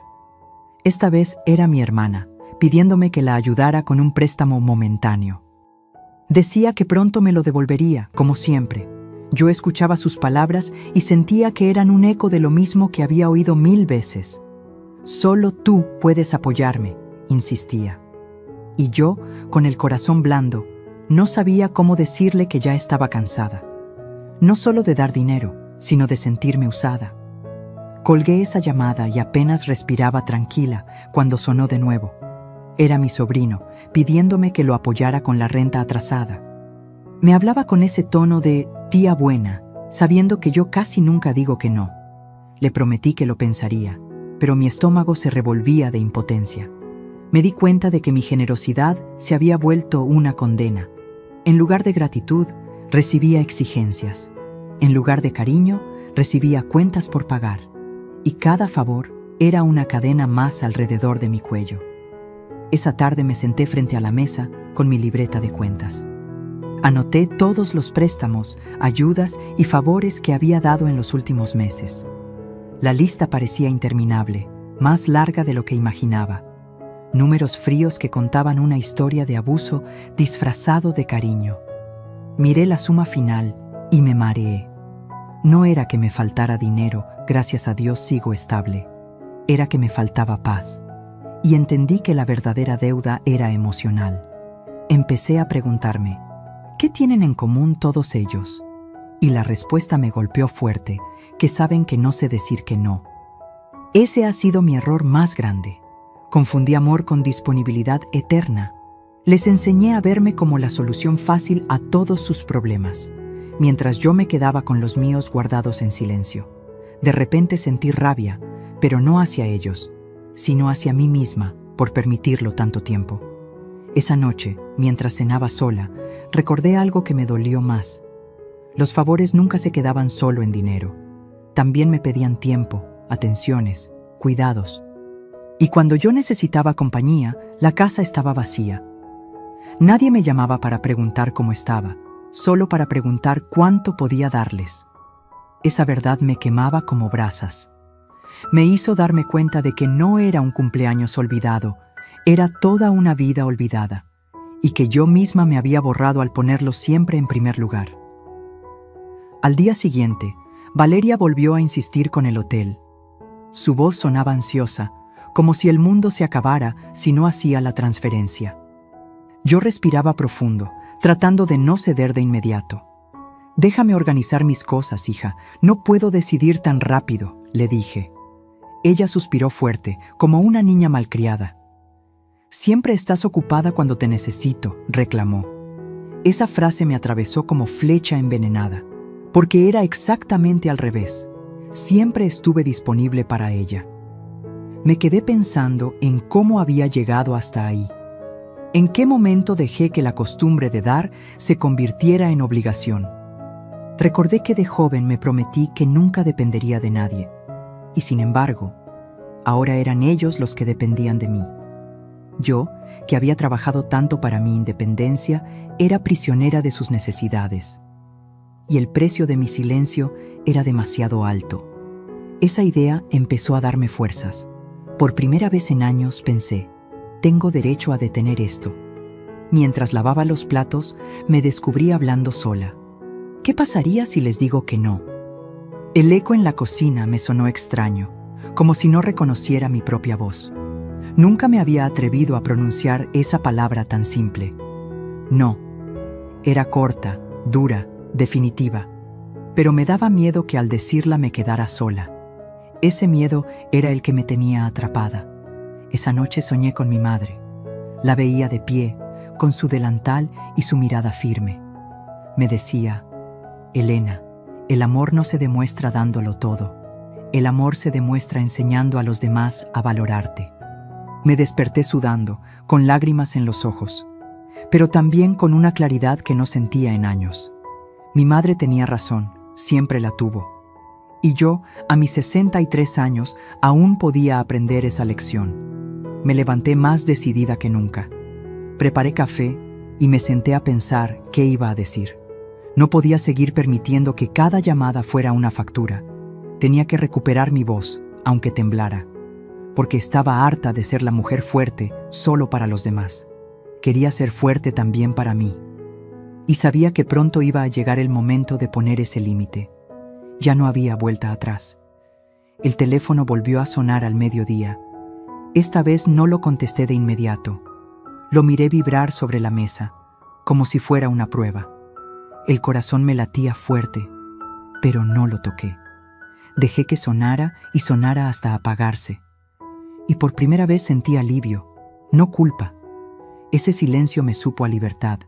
Esta vez era mi hermana, pidiéndome que la ayudara con un préstamo momentáneo. Decía que pronto me lo devolvería, como siempre. Yo escuchaba sus palabras y sentía que eran un eco de lo mismo que había oído 1000 veces. «Solo tú puedes apoyarme», insistía. Y yo, con el corazón blando, no sabía cómo decirle que ya estaba cansada. No solo de dar dinero, sino de sentirme usada. Colgué esa llamada y apenas respiraba tranquila cuando sonó de nuevo. Era mi sobrino, pidiéndome que lo apoyara con la renta atrasada. Me hablaba con ese tono de tía buena, sabiendo que yo casi nunca digo que no. Le prometí que lo pensaría, pero mi estómago se revolvía de impotencia. Me di cuenta de que mi generosidad se había vuelto una condena. En lugar de gratitud, recibía exigencias. En lugar de cariño, recibía cuentas por pagar. Y cada favor era una cadena más alrededor de mi cuello. Esa tarde me senté frente a la mesa con mi libreta de cuentas. Anoté todos los préstamos, ayudas y favores que había dado en los últimos meses. La lista parecía interminable, más larga de lo que imaginaba. Números fríos que contaban una historia de abuso disfrazado de cariño. Miré la suma final y me mareé. No era que me faltara dinero, gracias a Dios sigo estable. Era que me faltaba paz. Y entendí que la verdadera deuda era emocional. Empecé a preguntarme, ¿qué tienen en común todos ellos? Y la respuesta me golpeó fuerte, que saben que no sé decir que no. Ese ha sido mi error más grande. Confundí amor con disponibilidad eterna. Les enseñé a verme como la solución fácil a todos sus problemas, mientras yo me quedaba con los míos guardados en silencio. De repente sentí rabia, pero no hacia ellos, sino hacia mí misma por permitirlo tanto tiempo. Esa noche, mientras cenaba sola, recordé algo que me dolió más. Los favores nunca se quedaban solo en dinero. También me pedían tiempo, atenciones, cuidados. Y cuando yo necesitaba compañía, la casa estaba vacía. Nadie me llamaba para preguntar cómo estaba, solo para preguntar cuánto podía darles. Esa verdad me quemaba como brasas. Me hizo darme cuenta de que no era un cumpleaños olvidado, era toda una vida olvidada, y que yo misma me había borrado al ponerlo siempre en primer lugar. Al día siguiente, Valeria volvió a insistir con el hotel. Su voz sonaba ansiosa, como si el mundo se acabara si no hacía la transferencia. Yo respiraba profundo, tratando de no ceder de inmediato. «Déjame organizar mis cosas, hija, no puedo decidir tan rápido», le dije. Ella suspiró fuerte, como una niña malcriada. «Siempre estás ocupada cuando te necesito», reclamó. Esa frase me atravesó como flecha envenenada, porque era exactamente al revés. Siempre estuve disponible para ella. Me quedé pensando en cómo había llegado hasta ahí. ¿En qué momento dejé que la costumbre de dar se convirtiera en obligación? Recordé que de joven me prometí que nunca dependería de nadie. Y sin embargo, ahora eran ellos los que dependían de mí. Yo, que había trabajado tanto para mi independencia, era prisionera de sus necesidades. Y el precio de mi silencio era demasiado alto. Esa idea empezó a darme fuerzas. Por primera vez en años pensé, tengo derecho a detener esto. Mientras lavaba los platos, me descubrí hablando sola. ¿Qué pasaría si les digo que no? El eco en la cocina me sonó extraño, como si no reconociera mi propia voz. Nunca me había atrevido a pronunciar esa palabra tan simple. No. Era corta, dura, definitiva, pero me daba miedo que al decirla me quedara sola. Ese miedo era el que me tenía atrapada. Esa noche soñé con mi madre. La veía de pie, con su delantal y su mirada firme. Me decía: Elena, el amor no se demuestra dándolo todo. El amor se demuestra enseñando a los demás a valorarte. Me desperté sudando, con lágrimas en los ojos, pero también con una claridad que no sentía en años. Mi madre tenía razón, siempre la tuvo. Y yo, a mis 63 años, aún podía aprender esa lección. Me levanté más decidida que nunca. Preparé café y me senté a pensar qué iba a decir. No podía seguir permitiendo que cada llamada fuera una factura. Tenía que recuperar mi voz, aunque temblara, porque estaba harta de ser la mujer fuerte solo para los demás. Quería ser fuerte también para mí. Y sabía que pronto iba a llegar el momento de poner ese límite. Ya no había vuelta atrás. El teléfono volvió a sonar al mediodía. Esta vez no lo contesté de inmediato. Lo miré vibrar sobre la mesa, como si fuera una prueba. El corazón me latía fuerte, pero no lo toqué. Dejé que sonara y sonara hasta apagarse. Y por primera vez sentí alivio, no culpa. Ese silencio me supo a libertad.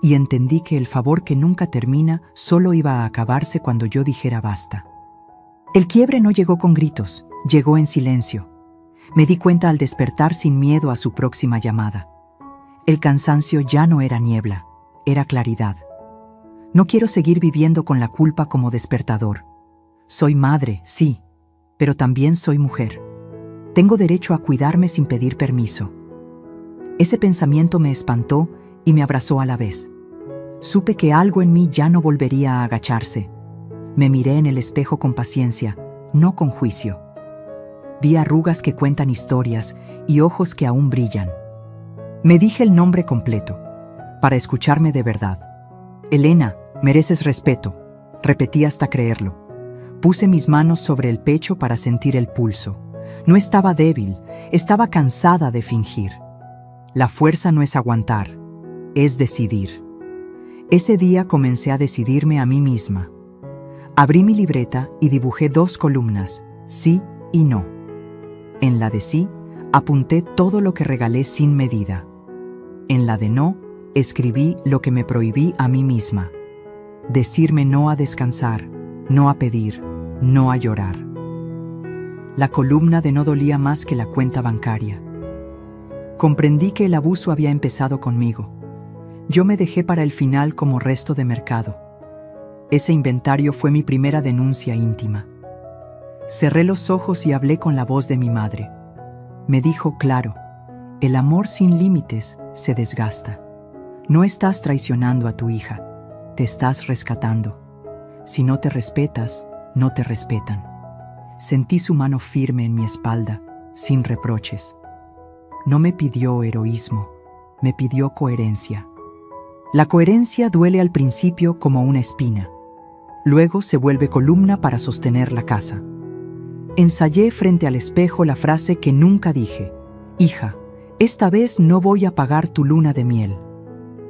Y entendí que el favor que nunca termina solo iba a acabarse cuando yo dijera basta. El quiebre no llegó con gritos, llegó en silencio. Me di cuenta al despertar sin miedo a su próxima llamada. El cansancio ya no era niebla, era claridad. No quiero seguir viviendo con la culpa como despertador. Soy madre, sí, pero también soy mujer. Tengo derecho a cuidarme sin pedir permiso. Ese pensamiento me espantó y me abrazó a la vez. Supe que algo en mí ya no volvería a agacharse. Me miré en el espejo con paciencia, no con juicio. Vi arrugas que cuentan historias y ojos que aún brillan. Me dije el nombre completo, para escucharme de verdad. Elena, mereces respeto, repetí hasta creerlo. Puse mis manos sobre el pecho para sentir el pulso. No estaba débil, estaba cansada de fingir. La fuerza no es aguantar, es decidir. Ese día comencé a decidirme a mí misma. Abrí mi libreta y dibujé 2 columnas, sí y no. En la de sí, apunté todo lo que regalé sin medida. En la de no, escribí lo que me prohibí a mí misma. Decirme no a descansar, no a pedir, no a llorar. La columna de no dolía más que la cuenta bancaria. Comprendí que el abuso había empezado conmigo. Yo me dejé para el final como resto de mercado. Ese inventario fue mi primera denuncia íntima. Cerré los ojos y hablé con la voz de mi madre. Me dijo claro: el amor sin límites se desgasta. No estás traicionando a tu hija, te estás rescatando. Si no te respetas, no te respetan. Sentí su mano firme en mi espalda, sin reproches. No me pidió heroísmo, me pidió coherencia. La coherencia duele al principio como una espina. Luego se vuelve columna para sostener la casa. Ensayé frente al espejo la frase que nunca dije: hija, esta vez no voy a pagar tu luna de miel.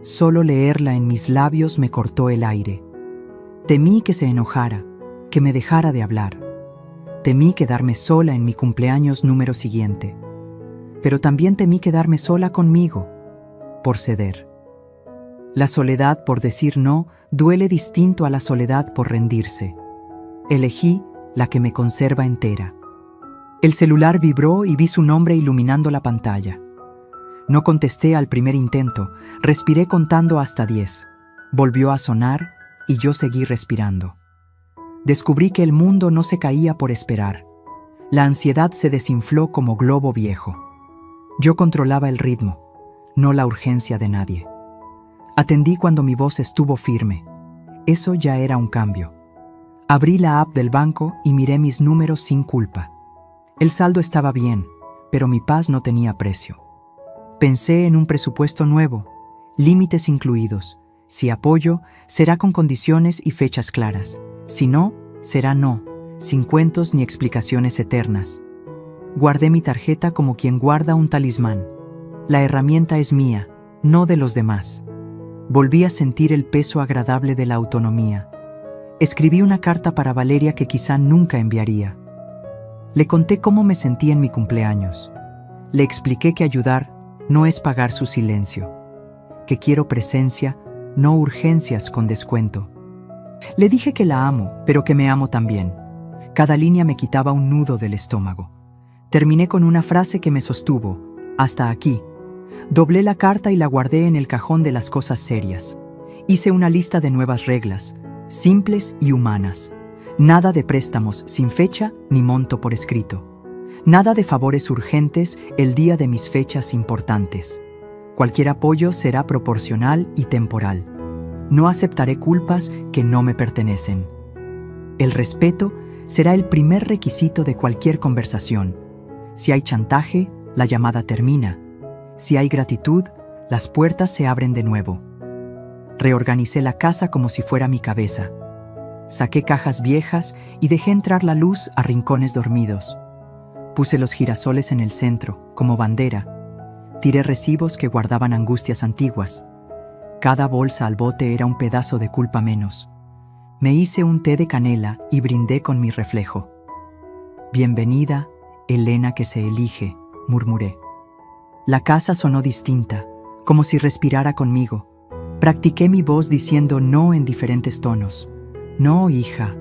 Solo leerla en mis labios me cortó el aire. Temí que se enojara, que me dejara de hablar. Temí quedarme sola en mi cumpleaños número siguiente. Pero también temí quedarme sola conmigo, por ceder. La soledad por decir no duele distinto a la soledad por rendirse. Elegí la que me conserva entera. El celular vibró y vi su nombre iluminando la pantalla. No contesté al primer intento, respiré contando hasta 10. Volvió a sonar y yo seguí respirando. Descubrí que el mundo no se caía por esperar. La ansiedad se desinfló como globo viejo. Yo controlaba el ritmo, no la urgencia de nadie. Atendí cuando mi voz estuvo firme. Eso ya era un cambio. Abrí la app del banco y miré mis números sin culpa. El saldo estaba bien, pero mi paz no tenía precio. Pensé en un presupuesto nuevo, límites incluidos. Si apoyo, será con condiciones y fechas claras. Si no, será no, sin cuentos ni explicaciones eternas. Guardé mi tarjeta como quien guarda un talismán. La herramienta es mía, no de los demás. Volví a sentir el peso agradable de la autonomía. Escribí una carta para Valeria que quizá nunca enviaría. Le conté cómo me sentí en mi cumpleaños. Le expliqué que ayudar no es pagar su silencio, que quiero presencia, no urgencias con descuento. Le dije que la amo, pero que me amo también. Cada línea me quitaba un nudo del estómago. Terminé con una frase que me sostuvo: hasta aquí. Doblé la carta y la guardé en el cajón de las cosas serias. Hice una lista de nuevas reglas, simples y humanas. Nada de préstamos sin fecha ni monto por escrito. Nada de favores urgentes el día de mis fechas importantes. Cualquier apoyo será proporcional y temporal. No aceptaré culpas que no me pertenecen. El respeto será el primer requisito de cualquier conversación. Si hay chantaje, la llamada termina. Si hay gratitud, las puertas se abren de nuevo. Reorganicé la casa como si fuera mi cabeza. Saqué cajas viejas y dejé entrar la luz a rincones dormidos. Puse los girasoles en el centro, como bandera. Tiré recibos que guardaban angustias antiguas. Cada bolsa al bote era un pedazo de culpa menos. Me hice un té de canela y brindé con mi reflejo. Bienvenida, Elena que se elige, murmuré. La casa sonó distinta, como si respirara conmigo. Practiqué mi voz diciendo no en diferentes tonos. No, hija.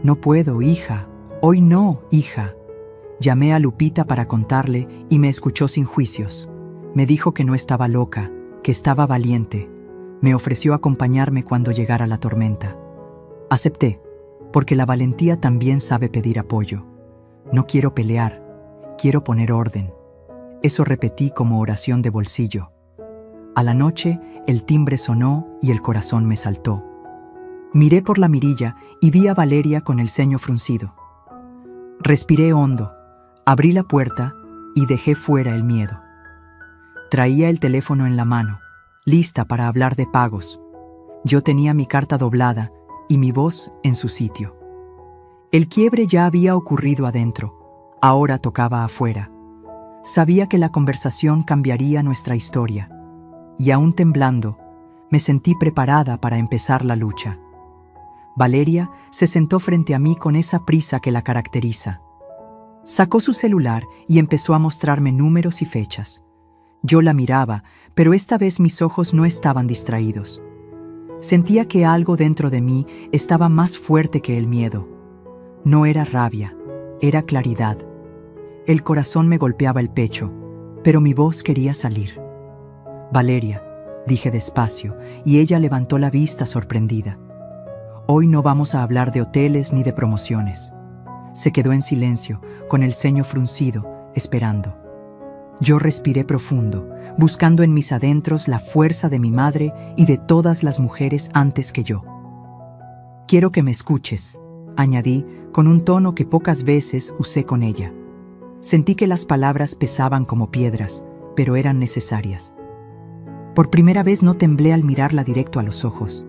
No puedo, hija. Hoy no, hija. Llamé a Lupita para contarle y me escuchó sin juicios. Me dijo que no estaba loca, que estaba valiente. Me ofreció acompañarme cuando llegara la tormenta. Acepté, porque la valentía también sabe pedir apoyo. No quiero pelear, quiero poner orden. Eso repetí como oración de bolsillo. A la noche, el timbre sonó y el corazón me saltó. Miré por la mirilla y vi a Valeria con el ceño fruncido. Respiré hondo, abrí la puerta y dejé fuera el miedo. Traía el teléfono en la mano, lista para hablar de pagos. Yo tenía mi carta doblada y mi voz en su sitio. El quiebre ya había ocurrido adentro, ahora tocaba afuera. Sabía que la conversación cambiaría nuestra historia, y aún temblando, me sentí preparada para empezar la lucha. Valeria se sentó frente a mí con esa prisa que la caracteriza. Sacó su celular y empezó a mostrarme números y fechas. Yo la miraba, pero esta vez mis ojos no estaban distraídos. Sentía que algo dentro de mí estaba más fuerte que el miedo. No era rabia, era claridad. El corazón me golpeaba el pecho, pero mi voz quería salir. Valeria, dije despacio, y ella levantó la vista sorprendida. Hoy no vamos a hablar de hoteles ni de promociones. Se quedó en silencio, con el ceño fruncido, esperando. Yo respiré profundo, buscando en mis adentros la fuerza de mi madre y de todas las mujeres antes que yo. Quiero que me escuches, añadí, con un tono que pocas veces usé con ella. Sentí que las palabras pesaban como piedras, pero eran necesarias. Por primera vez no temblé al mirarla directo a los ojos.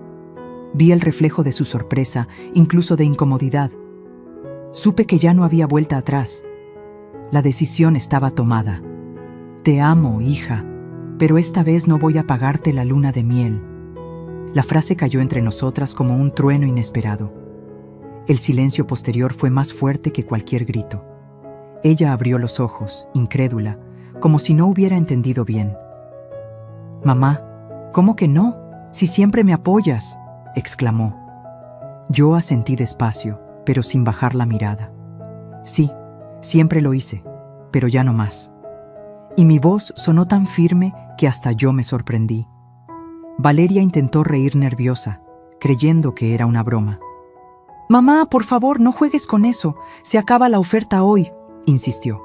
Vi el reflejo de su sorpresa, incluso de incomodidad. Supe que ya no había vuelta atrás. La decisión estaba tomada. Te amo, hija, pero esta vez no voy a pagarte la luna de miel. La frase cayó entre nosotras como un trueno inesperado. El silencio posterior fue más fuerte que cualquier grito. Ella abrió los ojos, incrédula, como si no hubiera entendido bien. «Mamá, ¿cómo que no? Si siempre me apoyas», exclamó. Yo asentí despacio, pero sin bajar la mirada. Sí, siempre lo hice, pero ya no más. Y mi voz sonó tan firme que hasta yo me sorprendí. Valeria intentó reír nerviosa, creyendo que era una broma. «Mamá, por favor, no juegues con eso. Se acaba la oferta hoy», insistió.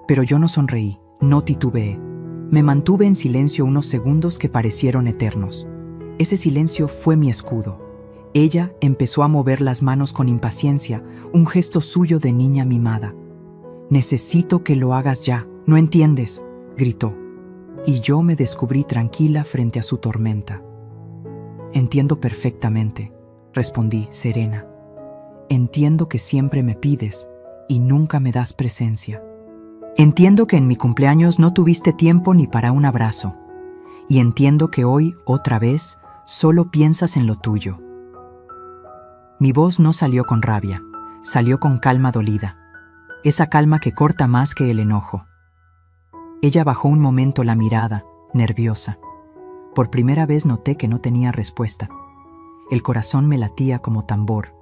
Pero yo no sonreí, no titubeé. Me mantuve en silencio unos segundos que parecieron eternos. Ese silencio fue mi escudo. Ella empezó a mover las manos con impaciencia, un gesto suyo de niña mimada. «Necesito que lo hagas ya, ¿no entiendes?», gritó. Y yo me descubrí tranquila frente a su tormenta. «Entiendo perfectamente», respondí serena. «Entiendo que siempre me pides y nunca me das presencia. Entiendo que en mi cumpleaños no tuviste tiempo ni para un abrazo. Y entiendo que hoy, otra vez, solo piensas en lo tuyo. Mi voz no salió con rabia, salió con calma dolida, esa calma que corta más que el enojo. Ella bajó un momento la mirada, nerviosa. Por primera vez noté que no tenía respuesta. El corazón me latía como tambor,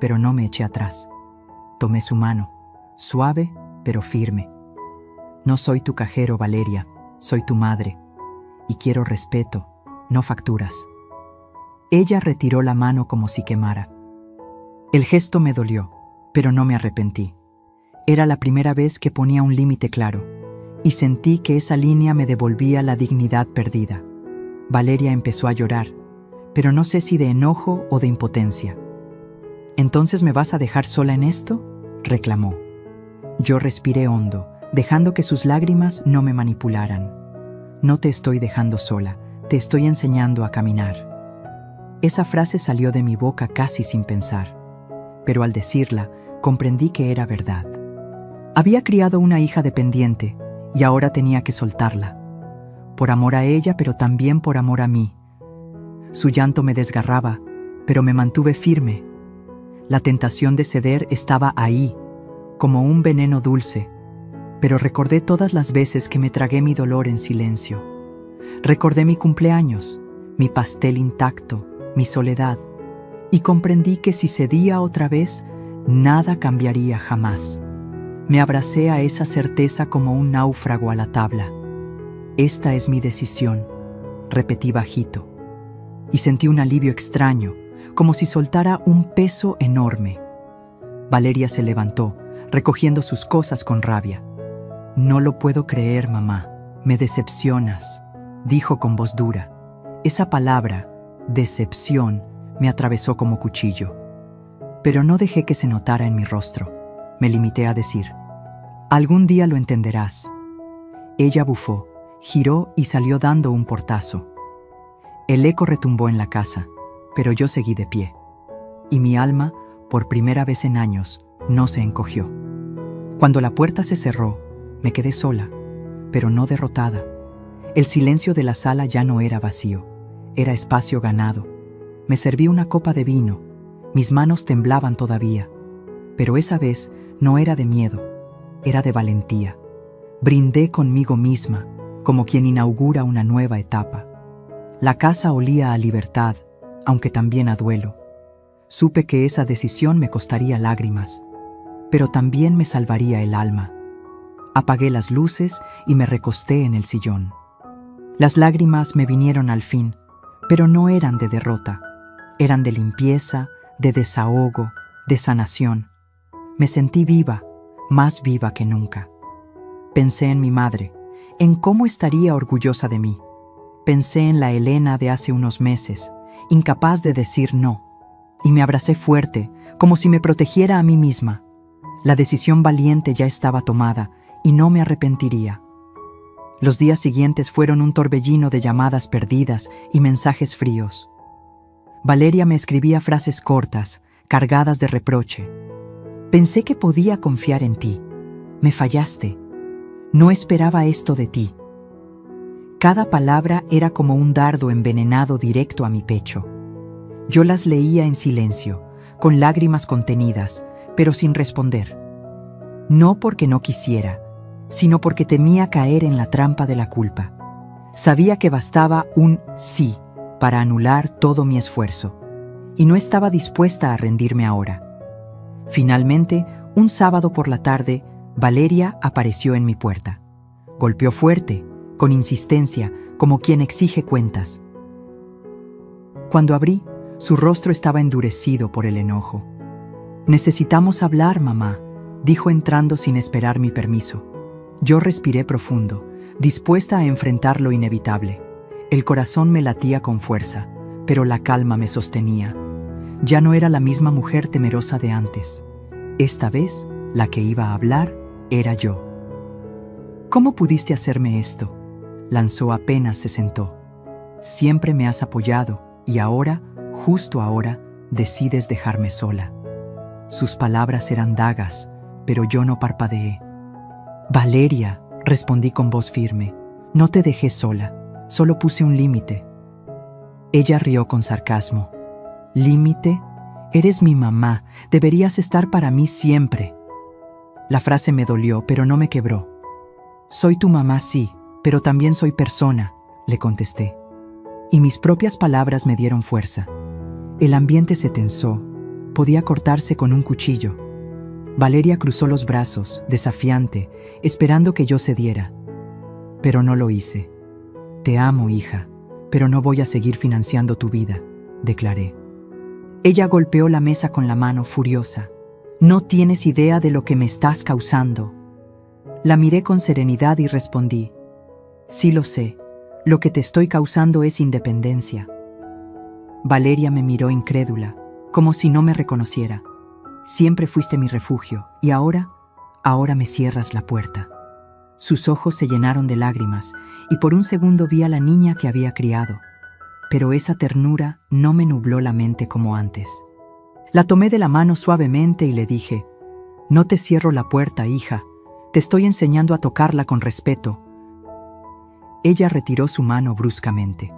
pero no me eché atrás. Tomé su mano, suave pero firme. No soy tu cajero, Valeria, soy tu madre, y quiero respeto, no facturas. Ella retiró la mano como si quemara. El gesto me dolió, pero no me arrepentí. Era la primera vez que ponía un límite claro, y sentí que esa línea me devolvía la dignidad perdida. Valeria empezó a llorar, pero no sé si de enojo o de impotencia. ¿Entonces me vas a dejar sola en esto?, reclamó. Yo respiré hondo, dejando que sus lágrimas no me manipularan. No te estoy dejando sola, te estoy enseñando a caminar. Esa frase salió de mi boca casi sin pensar, pero al decirla, comprendí que era verdad. Había criado una hija dependiente y ahora tenía que soltarla. Por amor a ella, pero también por amor a mí. Su llanto me desgarraba, pero me mantuve firme. La tentación de ceder estaba ahí, como un veneno dulce, pero recordé todas las veces que me tragué mi dolor en silencio. Recordé mi cumpleaños, mi pastel intacto, mi soledad, y comprendí que si cedía otra vez, nada cambiaría jamás. Me abracé a esa certeza como un náufrago a la tabla. Esta es mi decisión, repetí bajito, y sentí un alivio extraño, como si soltara un peso enorme. Valeria se levantó, recogiendo sus cosas con rabia. No lo puedo creer, mamá, me decepcionas, dijo con voz dura. Esa palabra, decepción, me atravesó como cuchillo. Pero no dejé que se notara en mi rostro. Me limité a decir, algún día lo entenderás. Ella bufó, giró y salió dando un portazo. El eco retumbó en la casa, pero yo seguí de pie. Y mi alma, por primera vez en años, no se encogió. Cuando la puerta se cerró, me quedé sola, pero no derrotada. El silencio de la sala ya no era vacío, era espacio ganado. Me serví una copa de vino, mis manos temblaban todavía, pero esa vez no era de miedo, era de valentía. Brindé conmigo misma, como quien inaugura una nueva etapa. La casa olía a libertad, aunque también a duelo. Supe que esa decisión me costaría lágrimas, pero también me salvaría el alma. Apagué las luces y me recosté en el sillón. Las lágrimas me vinieron al fin, pero no eran de derrota. Eran de limpieza, de desahogo, de sanación. Me sentí viva, más viva que nunca. Pensé en mi madre, en cómo estaría orgullosa de mí. Pensé en la Elena de hace unos meses, incapaz de decir no, y me abracé fuerte, como si me protegiera a mí misma. La decisión valiente ya estaba tomada, y no me arrepentiría. Los días siguientes fueron un torbellino de llamadas perdidas y mensajes fríos. Valeria me escribía frases cortas, cargadas de reproche. Pensé que podía confiar en ti. Me fallaste. No esperaba esto de ti. Cada palabra era como un dardo envenenado directo a mi pecho. Yo las leía en silencio, con lágrimas contenidas, pero sin responder. No porque no quisiera, sino porque temía caer en la trampa de la culpa. Sabía que bastaba un sí para anular todo mi esfuerzo, y no estaba dispuesta a rendirme ahora. Finalmente, un sábado por la tarde, Valeria apareció en mi puerta. Golpeó fuerte, con insistencia, como quien exige cuentas. Cuando abrí, su rostro estaba endurecido por el enojo. «Necesitamos hablar, mamá», dijo entrando sin esperar mi permiso. Yo respiré profundo, dispuesta a enfrentar lo inevitable. El corazón me latía con fuerza, pero la calma me sostenía. Ya no era la misma mujer temerosa de antes. Esta vez, la que iba a hablar era yo. «¿Cómo pudiste hacerme esto?», lanzó apenas se sentó. «Siempre me has apoyado y ahora, justo ahora, decides dejarme sola». Sus palabras eran dagas, pero yo no parpadeé. «Valeria», respondí con voz firme, «no te dejé sola, solo puse un límite». Ella rió con sarcasmo. ¿Límite? Eres mi mamá, deberías estar para mí siempre. La frase me dolió, pero no me quebró. Soy tu mamá, sí, pero también soy persona, le contesté. Y mis propias palabras me dieron fuerza. El ambiente se tensó, podía cortarse con un cuchillo. Valeria cruzó los brazos, desafiante, esperando que yo cediera. Pero no lo hice. Te amo, hija, pero no voy a seguir financiando tu vida, declaré. Ella golpeó la mesa con la mano, furiosa. No tienes idea de lo que me estás causando. La miré con serenidad y respondí. Sí lo sé, lo que te estoy causando es independencia. Valeria me miró incrédula, como si no me reconociera. Siempre fuiste mi refugio, y ahora me cierras la puerta. Sus ojos se llenaron de lágrimas, y por un segundo vi a la niña que había criado. Pero esa ternura no me nubló la mente como antes. La tomé de la mano suavemente y le dije, no te cierro la puerta, hija, te estoy enseñando a tocarla con respeto. Ella retiró su mano bruscamente.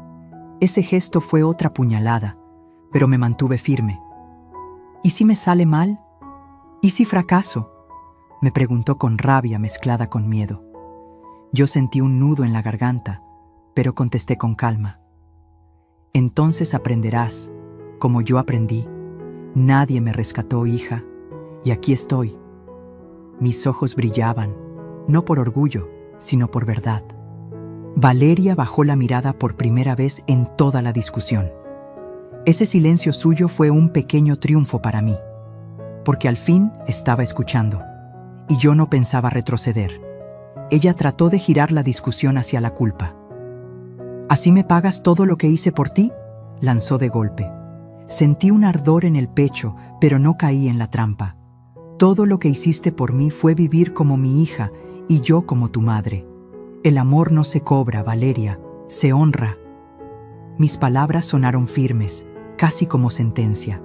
Ese gesto fue otra puñalada, pero me mantuve firme. ¿Y si me sale mal? ¿Y si fracaso? Me preguntó con rabia mezclada con miedo. Yo sentí un nudo en la garganta, pero contesté con calma. Entonces aprenderás, como yo aprendí. Nadie me rescató, hija, y aquí estoy. Mis ojos brillaban, no por orgullo, sino por verdad. Valeria bajó la mirada por primera vez en toda la discusión. Ese silencio suyo fue un pequeño triunfo para mí, porque al fin estaba escuchando, y yo no pensaba retroceder. Ella trató de girar la discusión hacia la culpa. ¿Así me pagas todo lo que hice por ti?, lanzó de golpe. Sentí un ardor en el pecho, pero no caí en la trampa. Todo lo que hiciste por mí fue vivir como mi hija y yo como tu madre. El amor no se cobra, Valeria, se honra. Mis palabras sonaron firmes, casi como sentencia.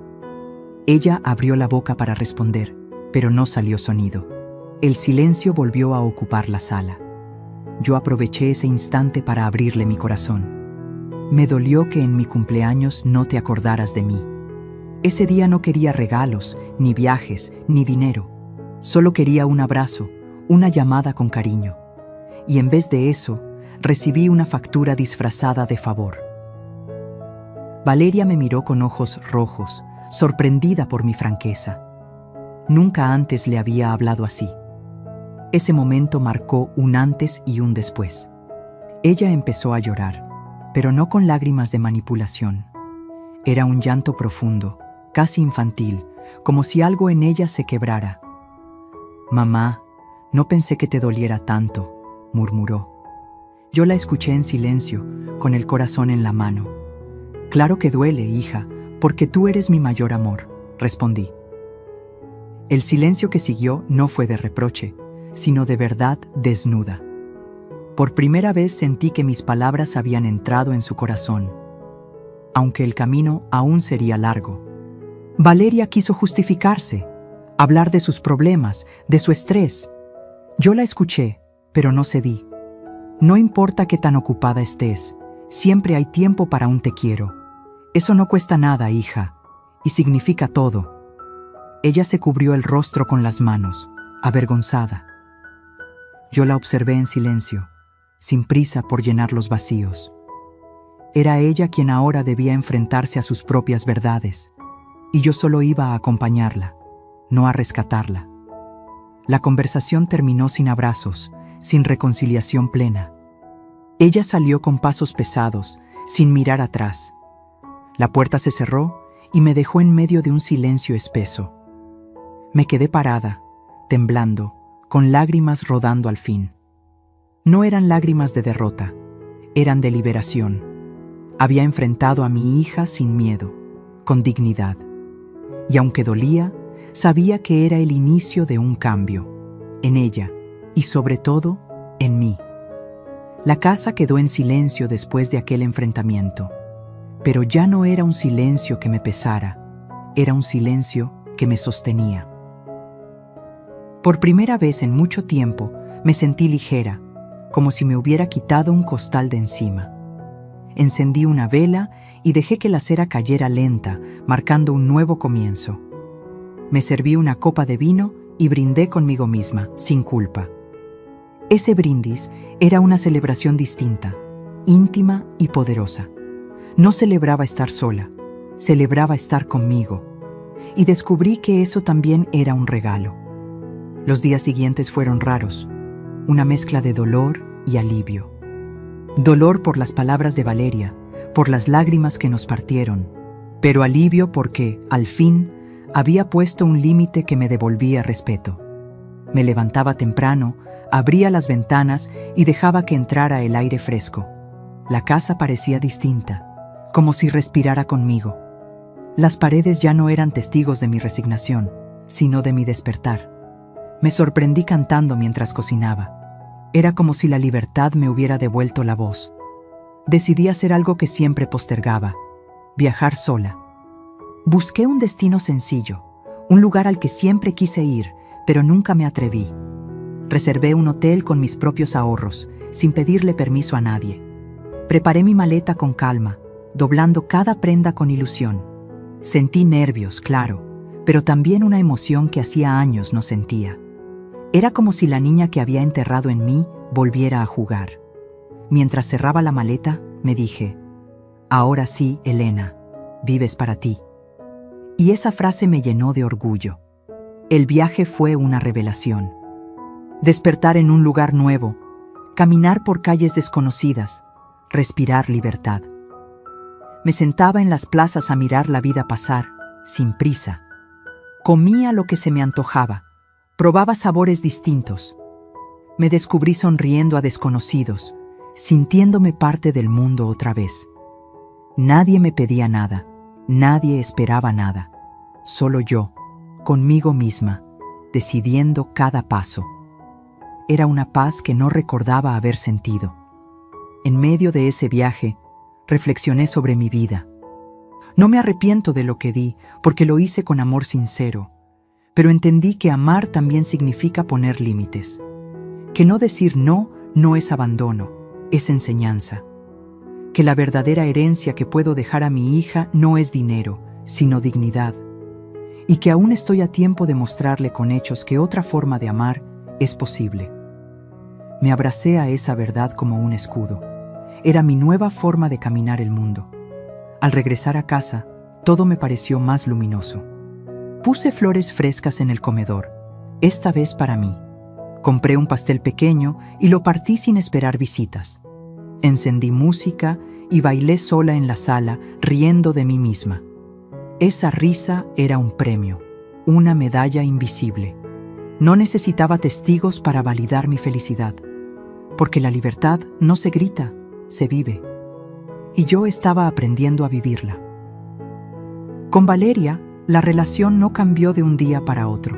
Ella abrió la boca para responder, pero no salió sonido. El silencio volvió a ocupar la sala. Yo aproveché ese instante para abrirle mi corazón. Me dolió que en mi cumpleaños no te acordaras de mí. Ese día no quería regalos, ni viajes, ni dinero. Solo quería un abrazo, una llamada con cariño. Y en vez de eso, recibí una factura disfrazada de favor. Valeria me miró con ojos rojos, sorprendida por mi franqueza. Nunca antes le había hablado así. Ese momento marcó un antes y un después. Ella empezó a llorar, pero no con lágrimas de manipulación. Era un llanto profundo, casi infantil, como si algo en ella se quebrara. «Mamá, no pensé que te doliera tanto», murmuró. Yo la escuché en silencio, con el corazón en la mano. «Claro que duele, hija, porque tú eres mi mayor amor», respondí. El silencio que siguió no fue de reproche, sino de verdad desnuda. Por primera vez sentí que mis palabras habían entrado en su corazón, aunque el camino aún sería largo. Valeria quiso justificarse, hablar de sus problemas, de su estrés. Yo la escuché, pero no cedí. No importa qué tan ocupada estés, siempre hay tiempo para un te quiero. Eso no cuesta nada, hija, y significa todo. Ella se cubrió el rostro con las manos, avergonzada. Yo la observé en silencio, sin prisa por llenar los vacíos. Era ella quien ahora debía enfrentarse a sus propias verdades, y yo solo iba a acompañarla, no a rescatarla. La conversación terminó sin abrazos, sin reconciliación plena. Ella salió con pasos pesados, sin mirar atrás. La puerta se cerró y me dejó en medio de un silencio espeso. Me quedé parada, temblando, con lágrimas rodando al fin. No eran lágrimas de derrota, eran de liberación. Había enfrentado a mi hija sin miedo, con dignidad. Y aunque dolía, sabía que era el inicio de un cambio, en ella y sobre todo en mí. La casa quedó en silencio después de aquel enfrentamiento, pero ya no era un silencio que me pesara, era un silencio que me sostenía. Por primera vez en mucho tiempo me sentí ligera, como si me hubiera quitado un costal de encima. encendí una vela y dejé que la cera cayera lenta, marcando un nuevo comienzo. Me serví una copa de vino y brindé conmigo misma, sin culpa. Ese brindis era una celebración distinta, íntima y poderosa. No celebraba estar sola, celebraba estar conmigo. Y descubrí que eso también era un regalo. Los días siguientes fueron raros, una mezcla de dolor y alivio. Dolor por las palabras de Valeria, por las lágrimas que nos partieron, pero alivio porque, al fin, había puesto un límite que me devolvía respeto. Me levantaba temprano, abría las ventanas y dejaba que entrara el aire fresco. La casa parecía distinta, como si respirara conmigo. Las paredes ya no eran testigos de mi resignación, sino de mi despertar. Me sorprendí cantando mientras cocinaba. Era como si la libertad me hubiera devuelto la voz. Decidí hacer algo que siempre postergaba: viajar sola. Busqué un destino sencillo, un lugar al que siempre quise ir, pero nunca me atreví. Reservé un hotel con mis propios ahorros, sin pedirle permiso a nadie. Preparé mi maleta con calma, doblando cada prenda con ilusión. Sentí nervios, claro, pero también una emoción que hacía años no sentía. Era como si la niña que había enterrado en mí volviera a jugar. Mientras cerraba la maleta, me dije: ahora sí, Elena, vives para ti. Y esa frase me llenó de orgullo. El viaje fue una revelación. Despertar en un lugar nuevo, caminar por calles desconocidas, respirar libertad. Me sentaba en las plazas a mirar la vida pasar, sin prisa. Comía lo que se me antojaba, probaba sabores distintos. Me descubrí sonriendo a desconocidos, sintiéndome parte del mundo otra vez. Nadie me pedía nada, nadie esperaba nada. Solo yo, conmigo misma, decidiendo cada paso. Era una paz que no recordaba haber sentido. En medio de ese viaje, reflexioné sobre mi vida. No me arrepiento de lo que di, porque lo hice con amor sincero, pero entendí que amar también significa poner límites. Que no decir no no es abandono, es enseñanza. Que la verdadera herencia que puedo dejar a mi hija no es dinero, sino dignidad. Y que aún estoy a tiempo de mostrarle con hechos que otra forma de amar es posible. Me abracé a esa verdad como un escudo. Era mi nueva forma de caminar el mundo. Al regresar a casa, todo me pareció más luminoso. Puse flores frescas en el comedor, esta vez para mí. Compré un pastel pequeño y lo partí sin esperar visitas. Encendí música y bailé sola en la sala, riendo de mí misma. Esa risa era un premio, una medalla invisible. No necesitaba testigos para validar mi felicidad, porque la libertad no se grita, se vive. Y yo estaba aprendiendo a vivirla. Con Valeria, la relación no cambió de un día para otro.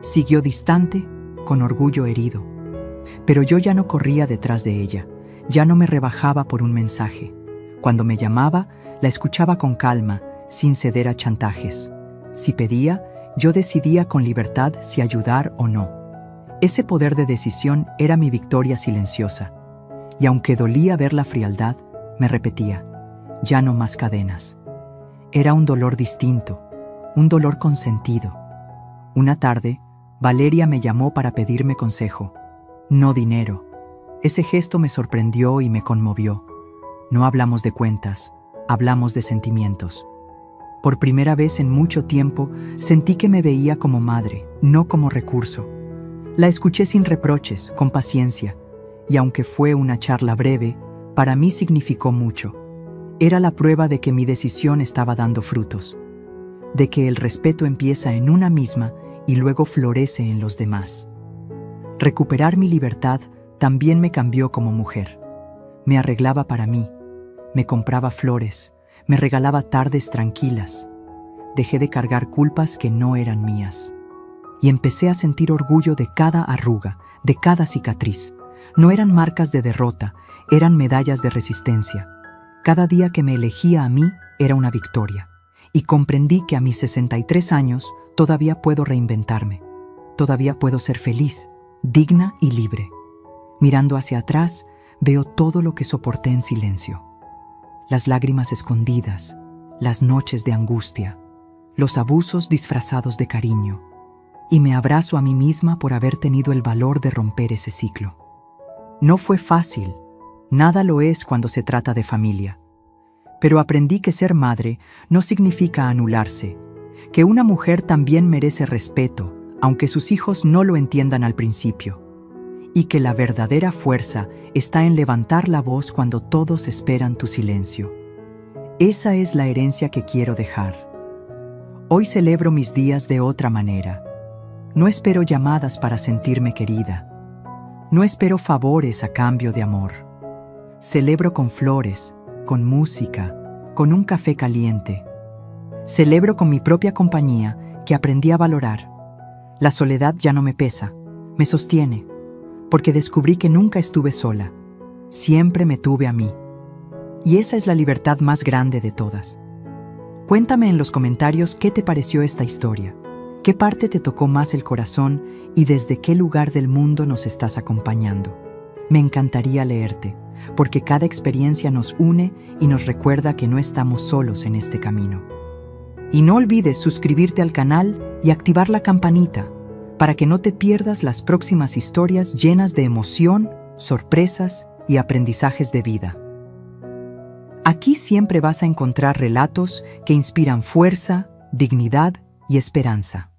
Siguió distante, con orgullo herido. Pero yo ya no corría detrás de ella, ya no me rebajaba por un mensaje. Cuando me llamaba, la escuchaba con calma, sin ceder a chantajes. Si pedía, yo decidía con libertad si ayudar o no. Ese poder de decisión era mi victoria silenciosa. Y aunque dolía ver la frialdad, me repetía: ya no más cadenas. Era un dolor distinto, un dolor consentido. Una tarde, Valeria me llamó para pedirme consejo, no dinero. Ese gesto me sorprendió y me conmovió. No hablamos de cuentas, hablamos de sentimientos. Por primera vez en mucho tiempo, sentí que me veía como madre, no como recurso. La escuché sin reproches, con paciencia, y aunque fue una charla breve, para mí significó mucho. Era la prueba de que mi decisión estaba dando frutos, de que el respeto empieza en una misma y luego florece en los demás. Recuperar mi libertad también me cambió como mujer. Me arreglaba para mí, me compraba flores, me regalaba tardes tranquilas. Dejé de cargar culpas que no eran mías. Y empecé a sentir orgullo de cada arruga, de cada cicatriz. No eran marcas de derrota, eran medallas de resistencia. Cada día que me elegía a mí era una victoria. Y comprendí que a mis 63 años todavía puedo reinventarme. Todavía puedo ser feliz, digna y libre. Mirando hacia atrás, veo todo lo que soporté en silencio. las lágrimas escondidas, las noches de angustia, los abusos disfrazados de cariño, y me abrazo a mí misma por haber tenido el valor de romper ese ciclo. No fue fácil, nada lo es cuando se trata de familia, pero aprendí que ser madre no significa anularse, que una mujer también merece respeto, aunque sus hijos no lo entiendan al principio, y que la verdadera fuerza está en levantar la voz cuando todos esperan tu silencio. Esa es la herencia que quiero dejar. Hoy celebro mis días de otra manera. No espero llamadas para sentirme querida. No espero favores a cambio de amor. Celebro con flores, con música, con un café caliente. Celebro con mi propia compañía que aprendí a valorar. La soledad ya no me pesa, me sostiene, porque descubrí que nunca estuve sola. Siempre me tuve a mí. Y esa es la libertad más grande de todas. Cuéntame en los comentarios qué te pareció esta historia, qué parte te tocó más el corazón y desde qué lugar del mundo nos estás acompañando. Me encantaría leerte, porque cada experiencia nos une y nos recuerda que no estamos solos en este camino. Y no olvides suscribirte al canal y activar la campanita para que no te pierdas las próximas historias llenas de emoción, sorpresas y aprendizajes de vida. Aquí siempre vas a encontrar relatos que inspiran fuerza, dignidad y esperanza.